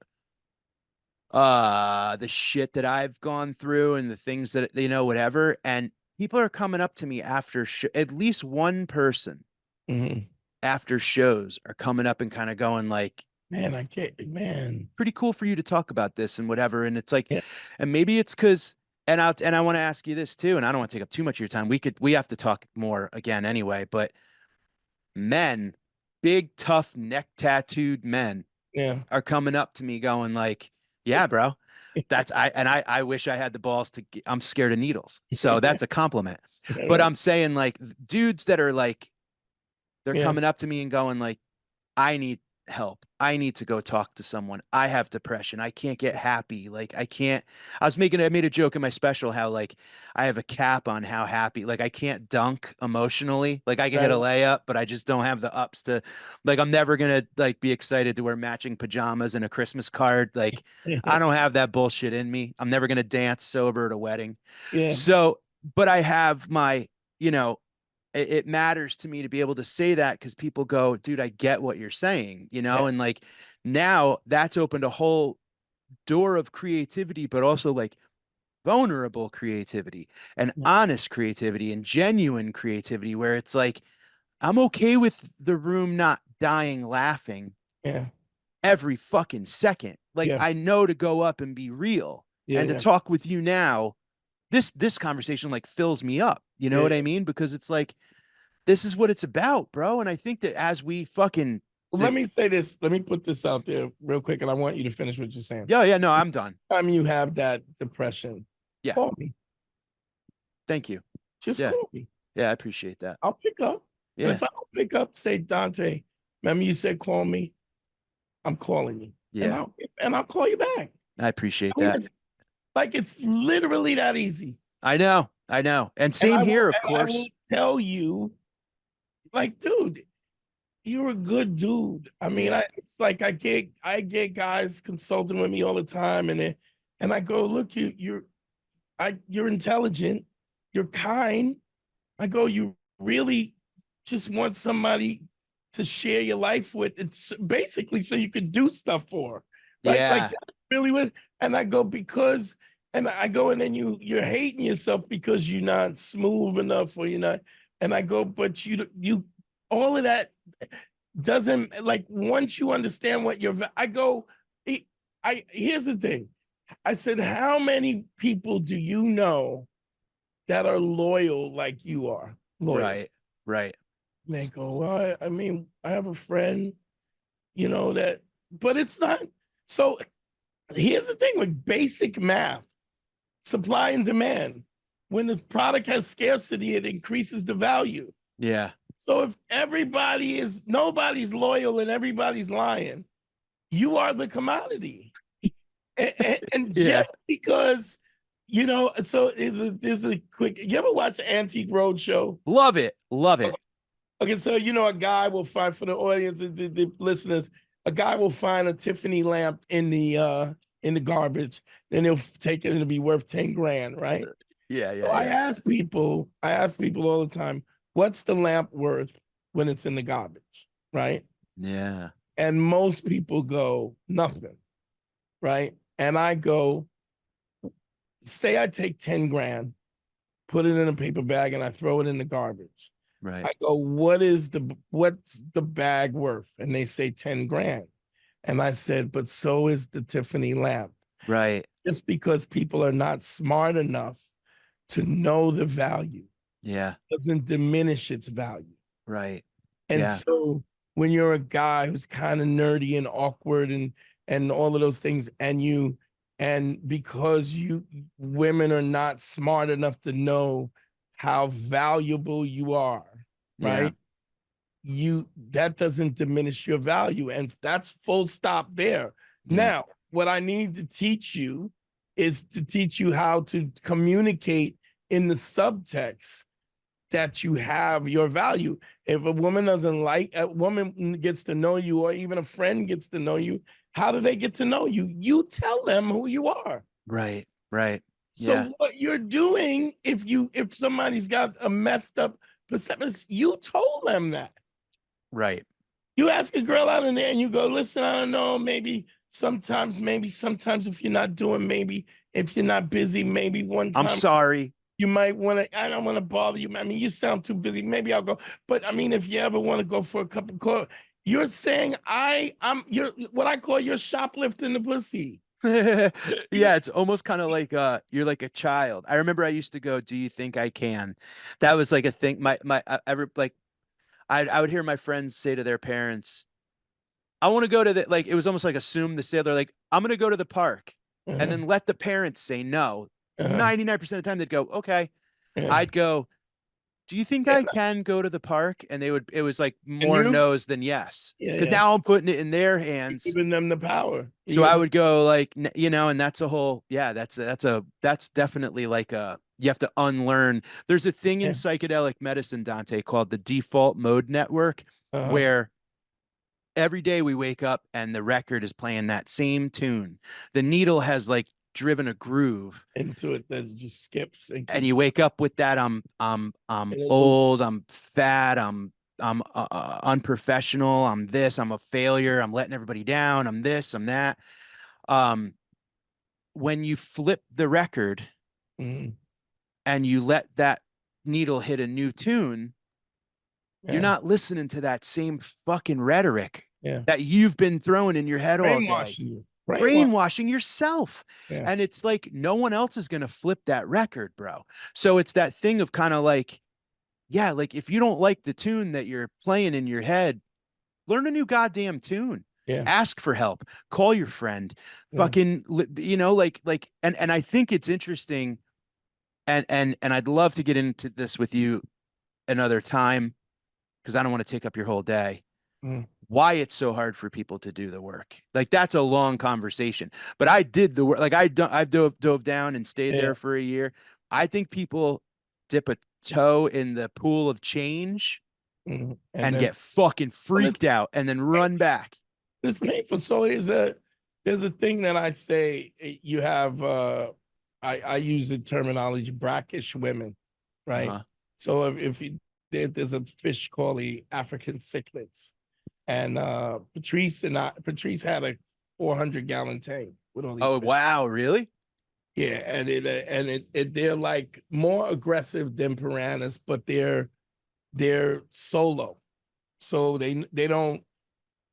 the shit that I've gone through and the things that, whatever. And people are coming up to me after at least one person Mhm. after shows are coming up and kind of going like, Man, I can't. Man, pretty cool for you to talk about this and whatever. And it's like, yeah, and maybe it's because, and I want to ask you this too, and I don't want to take up too much of your time. We have to talk more again anyway, but men, big, tough, neck tattooed men yeah, are coming up to me going like, yeah, bro, I wish I had the balls I'm scared of needles. So that's a compliment. But yeah, I'm saying like dudes that are like, they're yeah, coming up to me and going like, I need help. I need to go talk to someone. I have depression. I can't get happy. Like I can't. I made a joke in my special how like I have a cap on how happy. Like I can't dunk emotionally. Like I can hit right, a layup, but I just don't have the ups to like I'm never gonna like be excited to wear matching pajamas and a Christmas card. Like I don't have that bullshit in me. I'm never gonna dance sober at a wedding. yeah, So, but I have my, you know, it matters to me to be able to say that because people go, dude, I get what you're saying, yeah, and like now that's opened a whole door of creativity, but also like vulnerable creativity and honest creativity and genuine creativity where it's like, I'm okay with the room not dying laughing yeah, every fucking second. Like yeah, I know to go up and be real yeah, and to yeah, talk with you now. This conversation like fills me up. You know yeah. what I mean? Because it's like this is what it's about, bro. And I think that as we fucking Well, let me say this. Let me put this out there real quick, and I want you to finish what you're saying. yeah, no, I'm done. Time you have that depression, Yeah. call me. Thank you. Just Yeah. call me. Yeah, I appreciate that. I'll pick up. And Yeah. if I don't pick up, say, Dante, remember you said call me? I'm calling you. And Yeah. I'll call you back. I appreciate I mean, that. it's literally that easy. I know. I know. And And same here, of I will course. tell you, like, dude, you're a good dude. I mean, Yeah. it's like I get guys consulting with me all the time, and I go, look, you're intelligent, you're kind. I go, you really just want somebody to share your life with. It's basically so you could do stuff for, right? Like Yeah. that's really what. And I go because, and I go, and then you're hating yourself because you're not smooth enough, or you're not. And I go, but you all of that doesn't like once you understand what you're. I go, here's the thing. I said, how many people do you know that are loyal like you are loyal? Right. Right. And they go, well, I mean, I have a friend, that, but it's not. So here's the thing with basic math, supply and demand. When the product has scarcity, it increases the value. Yeah. So if nobody's loyal and everybody's lying, you are the commodity. And Yeah. just because, so is a quick, you ever watch Antique Roadshow? Love it. Love it. Okay, so a guy will find for the audience, the listeners, a guy will find a Tiffany lamp in the garbage, then he'll take it and it'll be worth 10 grand, right? Yeah. So Yeah. Yeah. I ask people all the time, what's the lamp worth when it's in the garbage, right? Yeah. And most people go, nothing, right? And I go, say I take 10 grand, put it in a paper bag, and I throw it in the garbage. Right. I go, what's the bag worth? And they say 10 grand. And I said, but so is the Tiffany lamp. Right. Just because people are not smart enough to know the value Yeah. doesn't diminish its value. Right. And Yeah. so when you're a guy who's kind of nerdy and awkward and all of those things, and because women are not smart enough to know how valuable you are, Yeah. right? That doesn't diminish your value. And that's full stop there. Yeah. Now, what I need to teach you is to teach you how to communicate in the subtext that you have your value. If a woman doesn't like, a woman gets to know you, or even a friend gets to know you, how do they get to know you? You tell them who you are. Right. Right. Yeah. So what you're doing, if somebody's got a messed up perception, you told them that. Right. You ask a girl out in there and you go, listen, I don't know, maybe sometimes if you're not doing, maybe if you're not busy, maybe one I'm time sorry. you might want to, I don't want to bother you. I mean, you sound too busy. Maybe I'll go. But I mean, if you ever want to go for a cup of coffee, you're saying you're what I call you're shoplifting the pussy. Yeah, You, it's almost kind of like you're like a child. I remember I used to go, "Do you think I can?" That was like a thing. My ever like I would hear my friends say to their parents, "I want to go to the," like it was almost like assume the sale. They're like, "I'm gonna go to the park," and uh-huh, then let the parents say no. uh-huh, 99% of the time they'd go, "Okay." yeah, I'd go, "Do you think I yeah. can go to the park?" And they would, it was like And more you, no's than yes. yeah, Because yeah, now I'm putting it in their you're hands. giving them the power. So You I give them, would go like, and that's a whole, yeah, that's definitely like you have to unlearn. There's a thing in yeah, psychedelic medicine, Dante, called the default mode network, uh-huh, where every day we wake up and the record is playing that same tune. The needle has like driven a groove, into it that just skips and and keeps you wake up with that I'm in a loop. old, I'm fat, I'm unprofessional, I'm this, I'm a failure, I'm letting everybody down, I'm this, I'm that. Um, when you flip the record Mhm, and you let that needle hit a new tune, you're yeah, not listening to that same fucking rhetoric yeah. that you've been throwing in your head all day, Brainwashing you. Brainwash. brainwashing yourself. Yeah, And it's like no one else is going to flip that record, bro. So it's that thing of kind of like, yeah, like if you don't like the tune that you're playing in your head, learn a new goddamn tune. yeah, Ask for help. Call your friend. yeah. Fucking, and I think it's interesting, and I'd love to get into this with you another time because I don't want to take up your whole day. Mm, Why it's so hard for people to do the work. Like that's a long conversation. But I did the work. Like I've dove down and stayed yeah. there for a year. I think people dip a toe in the pool of change And and then get fucking well, freaked out and then run back. it's painful. So there's a thing that I say you have I use the terminology brackish women, right? Uh-huh. So if you there's a fish called the African cichlids, and Patrice had a 400-gallon tank with all these Oh fish. wow, really? Yeah, and they're like more aggressive than piranhas, but they're solo, so they don't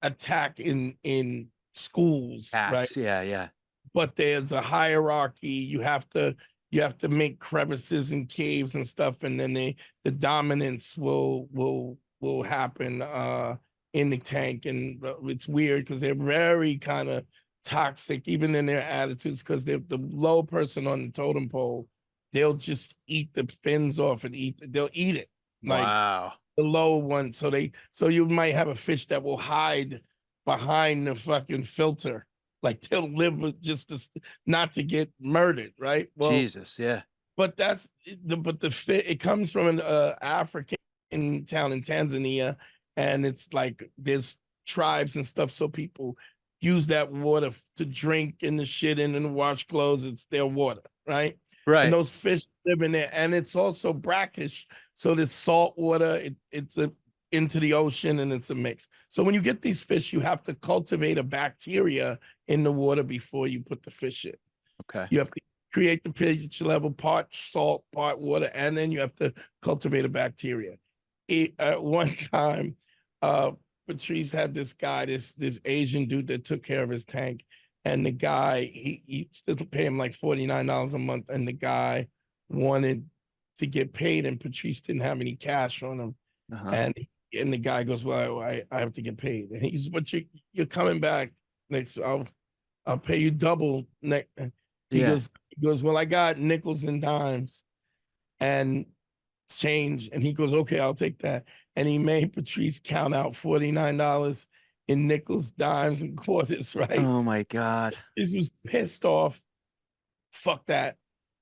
attack in schools, right? Packs. Yeah, yeah. But there's a hierarchy. You have to make crevices and caves and stuff, and then the dominance will happen in the tank, and it's weird because they're very kind of toxic, even in their attitudes, because they're the low person on the totem pole. They'll just eat the fins off and they'll eat it like Wow. the low one. So you might have a fish that will hide behind the fucking filter. Like they'll live with just this, not to get murdered, right? Well, Jesus, yeah. but the fit it comes from an African town in Tanzania, and it's like there's tribes and stuff, so people use that water to drink in the shit and in the wash clothes. It's their water, right? And Right. those fish live in there, and it's also brackish, so there's salt water. It's into the ocean, and it's a mix. So when you get these fish, you have to cultivate a bacteria in the water before you put the fish in. Okay. You have to create the pH level, part salt, part water, and then you have to cultivate a bacteria. At one time, Patrice had this guy, this Asian dude that took care of his tank, and the guy he still pay him like $49 a month, and the guy wanted to get paid, and Patrice didn't have any cash on him, Uh-huh. and the guy goes, "Well, I have to get paid," and he's, "But you're coming back next. I'll pay you double next." He Yeah. goes, he goes, "Well, I got nickels and dimes." And change. And he goes, okay, I'll take that. And he made Patrice count out $49 in nickels, dimes, and quarters, right? Oh my God. He was pissed off. Fuck that.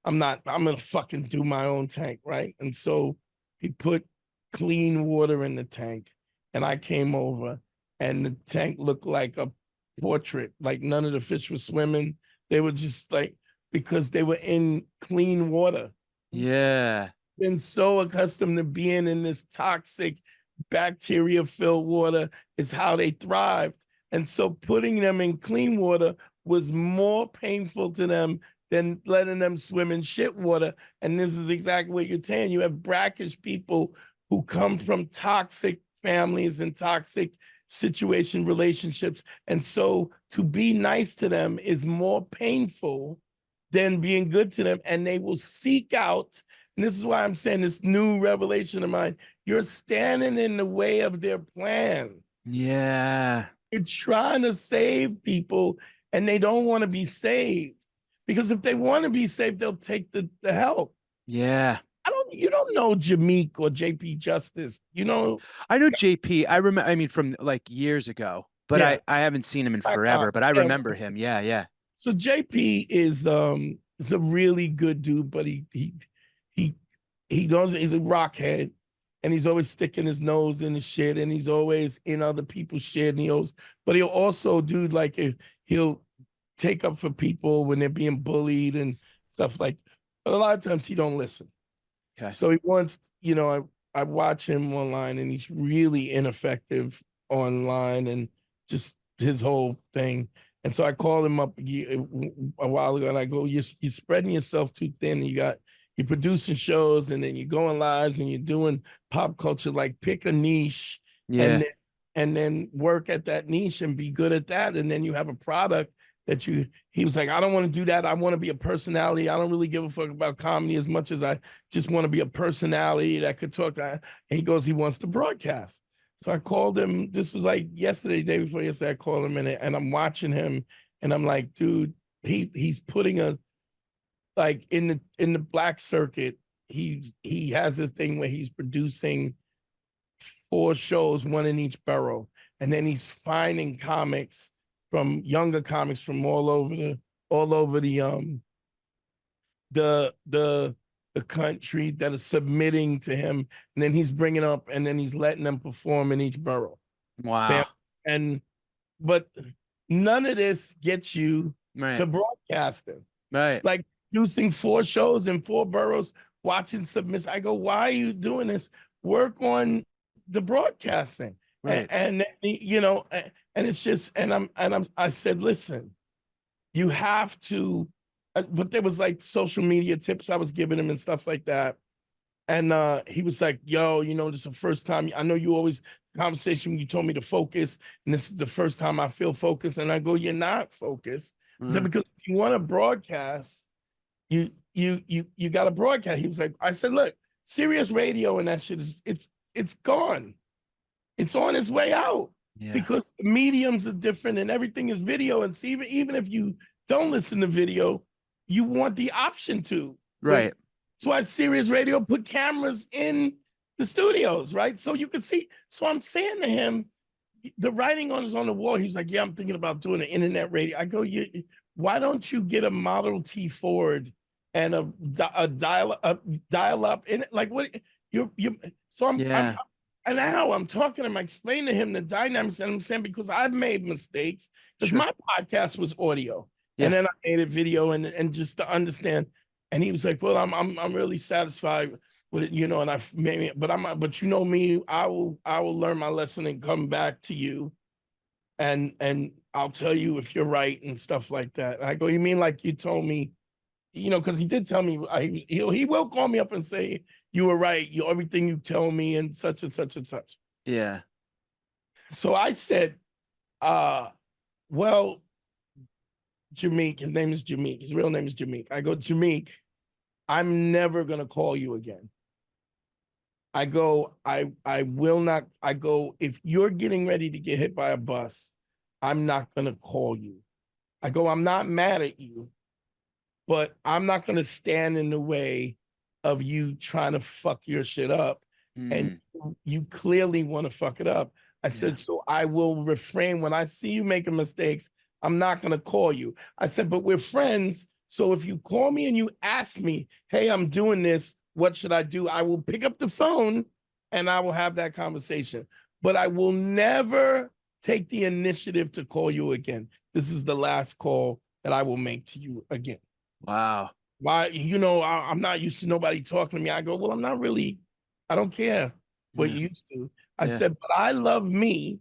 I'm gonna fucking do my own tank, right? And so he put clean water in the tank, and I came over, and the tank looked like a portrait. Like none of the fish were swimming. They were just like, because they were in clean water. Yeah. Been so accustomed to being in this toxic, bacteria filled water is how they thrived. And so putting them in clean water was more painful to them than letting them swim in shit water. And this is exactly what you're saying. You have brackish people who come from toxic families and toxic situation relationships. And so to be nice to them is more painful than being good to them. And they will seek out, and this is why I'm saying this new revelation of mine, you're standing in the way of their plan. Yeah. You're trying to save people and they don't want to be saved. Because if they want to be saved, they'll take the help. Yeah. You don't know Jameek or JP Justice. You know, I know JP. I remember, I mean, from like years ago, but yeah, I haven't seen him in Black Hawk. forever, but I Yeah. remember him. Yeah. Yeah. So JP is a really good dude, but he he knows he's a rockhead, and he's always sticking his nose in the shit, and he's always in other people's shit, and he'll also do like he'll take up for people when they're being bullied and stuff like. But a lot of times he don't listen. Okay. So he wants, I watch him online, and he's really ineffective online, and just his whole thing. And so I called him up a while ago, and I go, you're spreading yourself too thin. You're producing shows, and then you're going lives, and you're doing pop culture. Like pick a niche, Yeah. and then work at that niche and be good at that, and then you have a product that you. He was like, I don't want to do that. I want to be a personality. I don't really give a fuck about comedy as much as I just want to be a personality that could talk. And he goes, he wants to broadcast. So I called him. This was like yesterday, day before yesterday. I called him, and I'm watching him, and I'm like, dude, he's putting a, like in the black circuit. He has this thing where he's producing 4 shows, one in each borough, and then he's finding comics from younger comics from all over the country that are submitting to him, and then he's bringing up, and then he's letting them perform in each borough. Wow. And but none of this gets you Right. to broadcasting. Right. Like producing 4 shows in 4 boroughs, watching submits. I go, why are you doing this? Work on the broadcasting. Right. And and it's just, I said, listen, you have to, but there was like social media tips I was giving him and stuff like that. And he was like, yo, this is the first time. I know you always conversation when you told me to focus, and this is the first time I feel focused. And I go, you're not focused. I said, because if you want to broadcast, you got to broadcast. He was like, I said, look, Sirius Radio and that shit it's gone. It's on its way out. Yeah. Because the mediums are different and everything is video. And see, even if you don't listen to video, you want the option to. Right. That's why Sirius Radio put cameras in the studios, right? So you could see. So I'm saying to him, the writing is on the wall. He's like, yeah, I'm thinking about doing an internet radio. I go, why don't you get a Model T Ford and a dial up in it? Like what you so I'm and now I'm talking to him, I explain to him the dynamics, and I'm saying, because I've made mistakes, because my podcast was audio, and then I made it video, and just to understand. And he was like, well, I'm really satisfied with it, and I've maybe, but you know me, I will learn my lesson and come back to you, and I'll tell you if you're right and stuff like that. And I go, you mean like you told me, because he did tell me, he will call me up and say, you were right, everything you tell me and such and such and such. Yeah. So I said, well, Jameek, his name is Jameek. His real name is Jameek. I go, Jameek, I'm never going to call you again. I go, I will not. I go, if you're getting ready to get hit by a bus, I'm not going to call you. I go, I'm not mad at you, but I'm not going to stand in the way of you trying to fuck your shit up, and Mm, you clearly want to fuck it up. I yeah. said, so I will refrain when I see you making mistakes. I'm not going to call you. I said, but we're friends. So if you call me and you ask me, hey, I'm doing this, what should I do? I will pick up the phone and I will have that conversation. But I will never take the initiative to call you again. This is the last call that I will make to you again. Wow. Why, I'm not used to nobody talking to me. I go, well, I'm not really, I don't care what Yeah. you used to. I Yeah. said, but I love me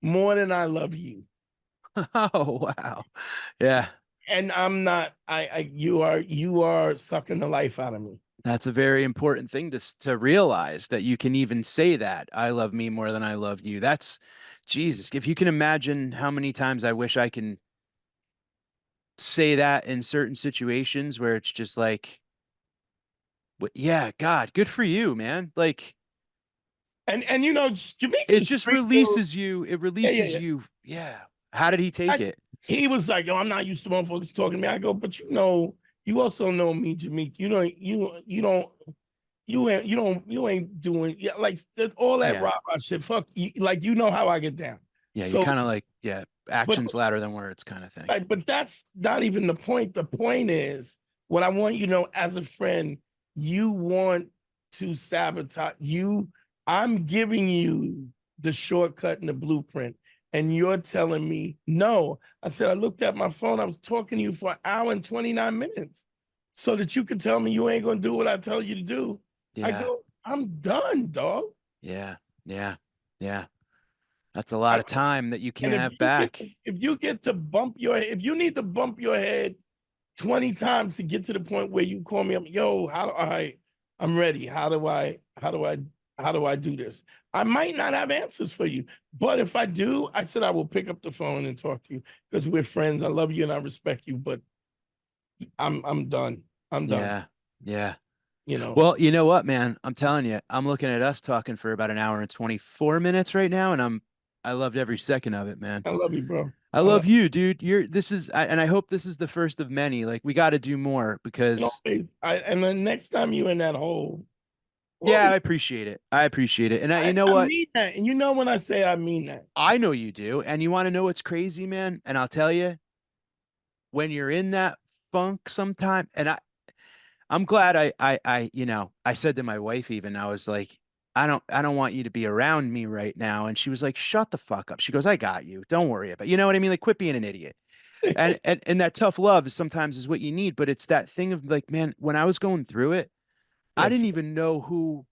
more than I love you. Oh, wow. Yeah. And I'm not, you are sucking the life out of me. That's a very important thing to realize that you can even say that. I love me more than I love you. That's Jesus. If you can imagine how many times I wish I can say that in certain situations where it's just like, yeah, God, good for you, man. Like And Jameek's it a just straight dude. releases you. It Yeah, yeah, releases yeah. you. Yeah. How did he take it? He was like, "Yo, I'm not used to motherfuckers talking to me." I go, "But you also know me, Jameek. You ain't doing like all that Yeah. rah shit. Fuck you, like how I get down. Yeah. You So, kind of like, yeah, but actions louder than words kind of thing. but that's not even the point. The point is what I want you to know as a friend. You want to sabotage you. I'm giving you the shortcut and the blueprint, and you're telling me no. I said I looked at my phone. I was talking to you for an hour and 29 minutes, so that you could tell me you ain't gonna do what I tell you to do. I Yeah. go, I'm done, dog. Yeah. Yeah. Yeah. That's a lot I, of time that you and can't have back. if you get to if you need to bump your head 20 times to get to the point where you call me up, yo, how do I'm ready. How do I do this? I might not have answers for you, but if I do, I said I will pick up the phone and talk to you because we're friends. I love you and I respect you, but I'm done. I'm done. Yeah. Yeah. You know, Well, you know what, man? I'm telling you, I'm looking at us talking for about an hour and 24 minutes right now, and I loved every second of it, man. I love you, bro. I I love love you, dude. And I hope this is the first of many. Like, we got to do more you because, always. And the next time you in that hole, call yeah, me. I appreciate it. I appreciate it. And you I, know I what? mean that. And you know when I say I mean that. I know you do. And you want to know what's crazy, man? And I'll tell you, when you're in that funk sometime, and I'm glad I said to my wife even, I was like, I don't want you to be around me right now. And she was like, shut the fuck up. She goes, I got you. Don't worry about it. You know what I mean? Like, quit being an idiot. And that tough love is sometimes is what you need, but it's that thing of like, man, when I was going through it, I Yes. didn't even know who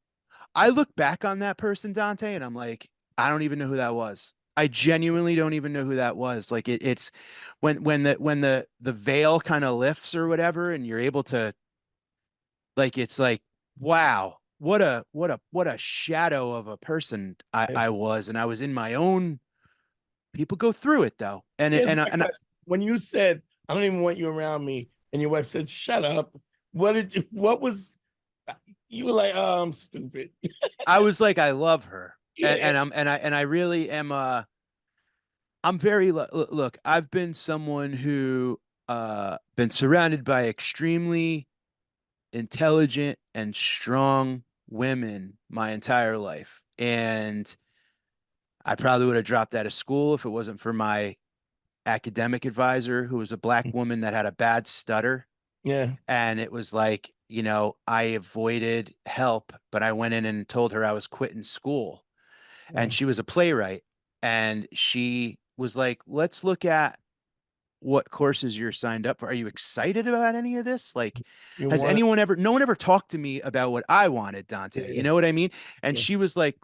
I look back on that person, Dante, and I'm like, I don't even know who that was. I genuinely don't even know who that was. Like it's when the veil kind of lifts or whatever, and you're able to like it's like, wow, what a shadow of a person I was, and I was in my own. People go through it though, and Here's my and question. When you said, I don't even want you around me, and your wife said, shut up, what was, you were like, oh, I'm stupid. I was like, I love her, Yeah. and I really am. I'm very look. I've been someone who been surrounded by extremely intelligent and strong women my entire life, and I probably would have dropped out of school if it wasn't for my academic advisor, who was a black woman that had a bad stutter. Yeah. And it was like, I avoided help, but I went in and told her I was quitting school. And Yeah. she was a playwright. And she was like, let's look at what courses you're signed up for. Are you excited about any of this? Like, You has want no one ever talked to me about what I wanted, to, Dante? You yeah, know what I mean? And yeah. she was like,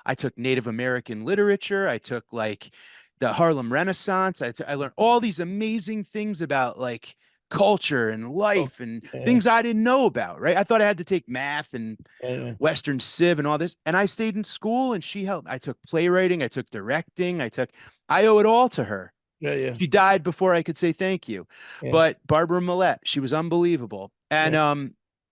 I took Native American literature. I took like the Harlem Renaissance. I learned all these amazing things about like culture and Oh, life and yeah, things I didn't know about, right? I thought I had to take math and yeah, Western Civ and all this. And I stayed in school and she helped. I took playwriting, I took directing, I owe it all to her. yeah, yeah, She died before I could say thank you. yeah, But Barbara Millette, she was unbelievable. And yeah.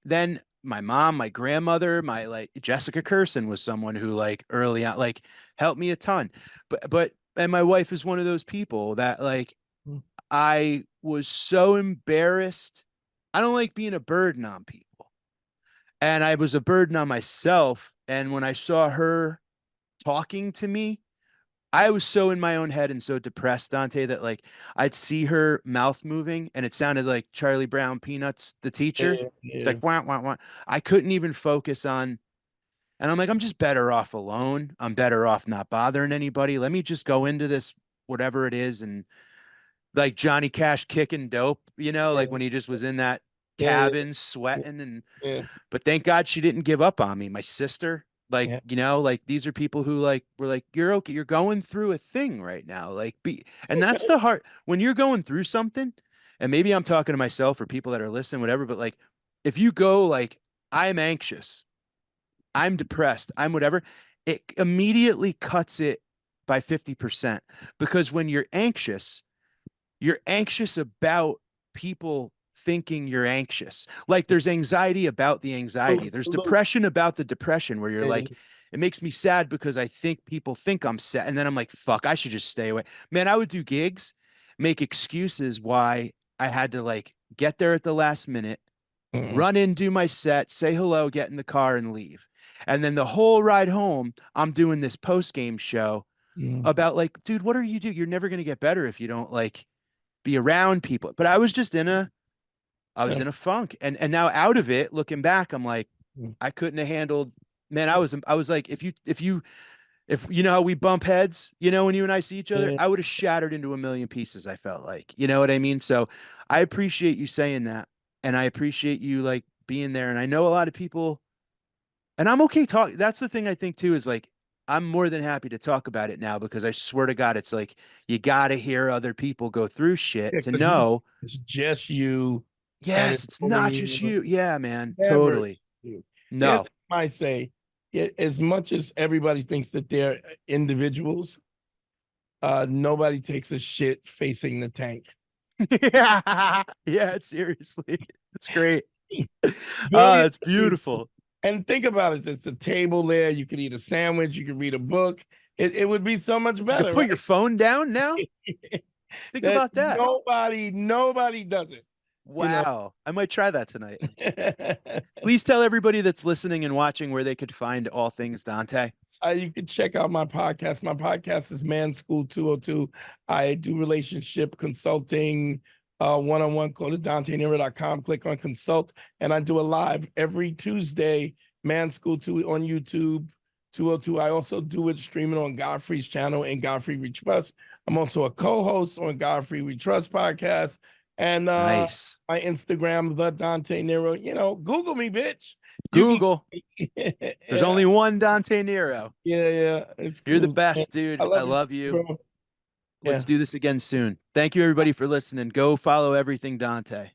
then my mom, my grandmother, my like Jessica Curson was someone who like early on like helped me a ton. But and my wife is one of those people that like Mm. I was so embarrassed. I don't like being a burden on people. and I was a burden on myself. And when I saw her talking to me, I was so in my own head and so depressed, Dante, that like I'd see her mouth moving and it sounded like Charlie Brown Peanuts, the teacher. Yeah, It's yeah. like, wah, wah, wah. I couldn't even focus on, and I'm like, I'm just better off alone. I'm better off not bothering anybody. Let me just go into this, whatever it is. And like Johnny Cash kicking dope, Yeah, like when he just was in that yeah, cabin sweating. And yeah, but thank God she didn't give up on me. My sister, like, yeah. like these are people who like were like, you're okay, you're going through a thing right now. Like be It's and that's okay. the heart when you're going through something, and maybe I'm talking to myself or people that are listening, whatever, but like if you go like, I'm anxious, I'm depressed, I'm whatever, it immediately cuts it by 50%. Because when you're anxious about people thinking you're anxious. Like there's anxiety about the anxiety. There's Look, depression about the depression where you're yeah, like, it makes me sad because I think people think I'm sad. And then I'm like, fuck, I should just stay away. Man, I would do gigs, make excuses why I had to like get there at the last minute, mm, run in, do my set, say hello, get in the car and leave. And then the whole ride home, I'm doing this post game show mm, about like, dude, what are you do? You're never going to get better if you don't like be around people. But I was yeah, in a funk, and now out of it, looking back, I'm like, mm, I couldn't have handled. Man, I was like, if you know how we bump heads, when you and I see each other, yeah. I would have shattered into a million pieces. I felt like, you know what I mean? So I appreciate you saying that, and I appreciate you like being there. And I know a lot of people, and I'm okay talk. That's the thing I think too is like I'm more than happy to talk about it now because I swear to God, it's like you got to hear other people go through shit Yeah, to because you, know. it's just you, and Yes, it's it's only not just you. you. Yeah, man, Never totally. you. Here's No. what I say: as much as everybody thinks that they're individuals, nobody takes a shit facing the tank. Yeah, yeah, seriously. It's great. Billions It's of people. beautiful. And think about it. There's a table there. You could eat a sandwich. You could read a book. It would be so much You could better, put your right? phone down now. Think That about that. nobody does it. You know, Wow. I might try that tonight. Please tell everybody that's listening and watching where they could find all things Dante. you can check out my podcast. My podcast is Man School 202. I do relationship consulting one-on-one. Go to DanteNero.com, click on consult, and I do a live every Tuesday, Man School 2 on YouTube 202. I also do it streaming on Godfrey's channel and Godfrey We Trust. I'm also a co-host on Godfrey We Trust podcast. And Nice. my Instagram, the Dante Nero. Google me, bitch. You can Google. There's yeah. only one Dante Nero. Yeah, it's You're the cool, man. best, I dude. I love you, love you. bro. Let's Yeah. do this again soon. Thank you, everybody, for listening. Go follow everything Dante.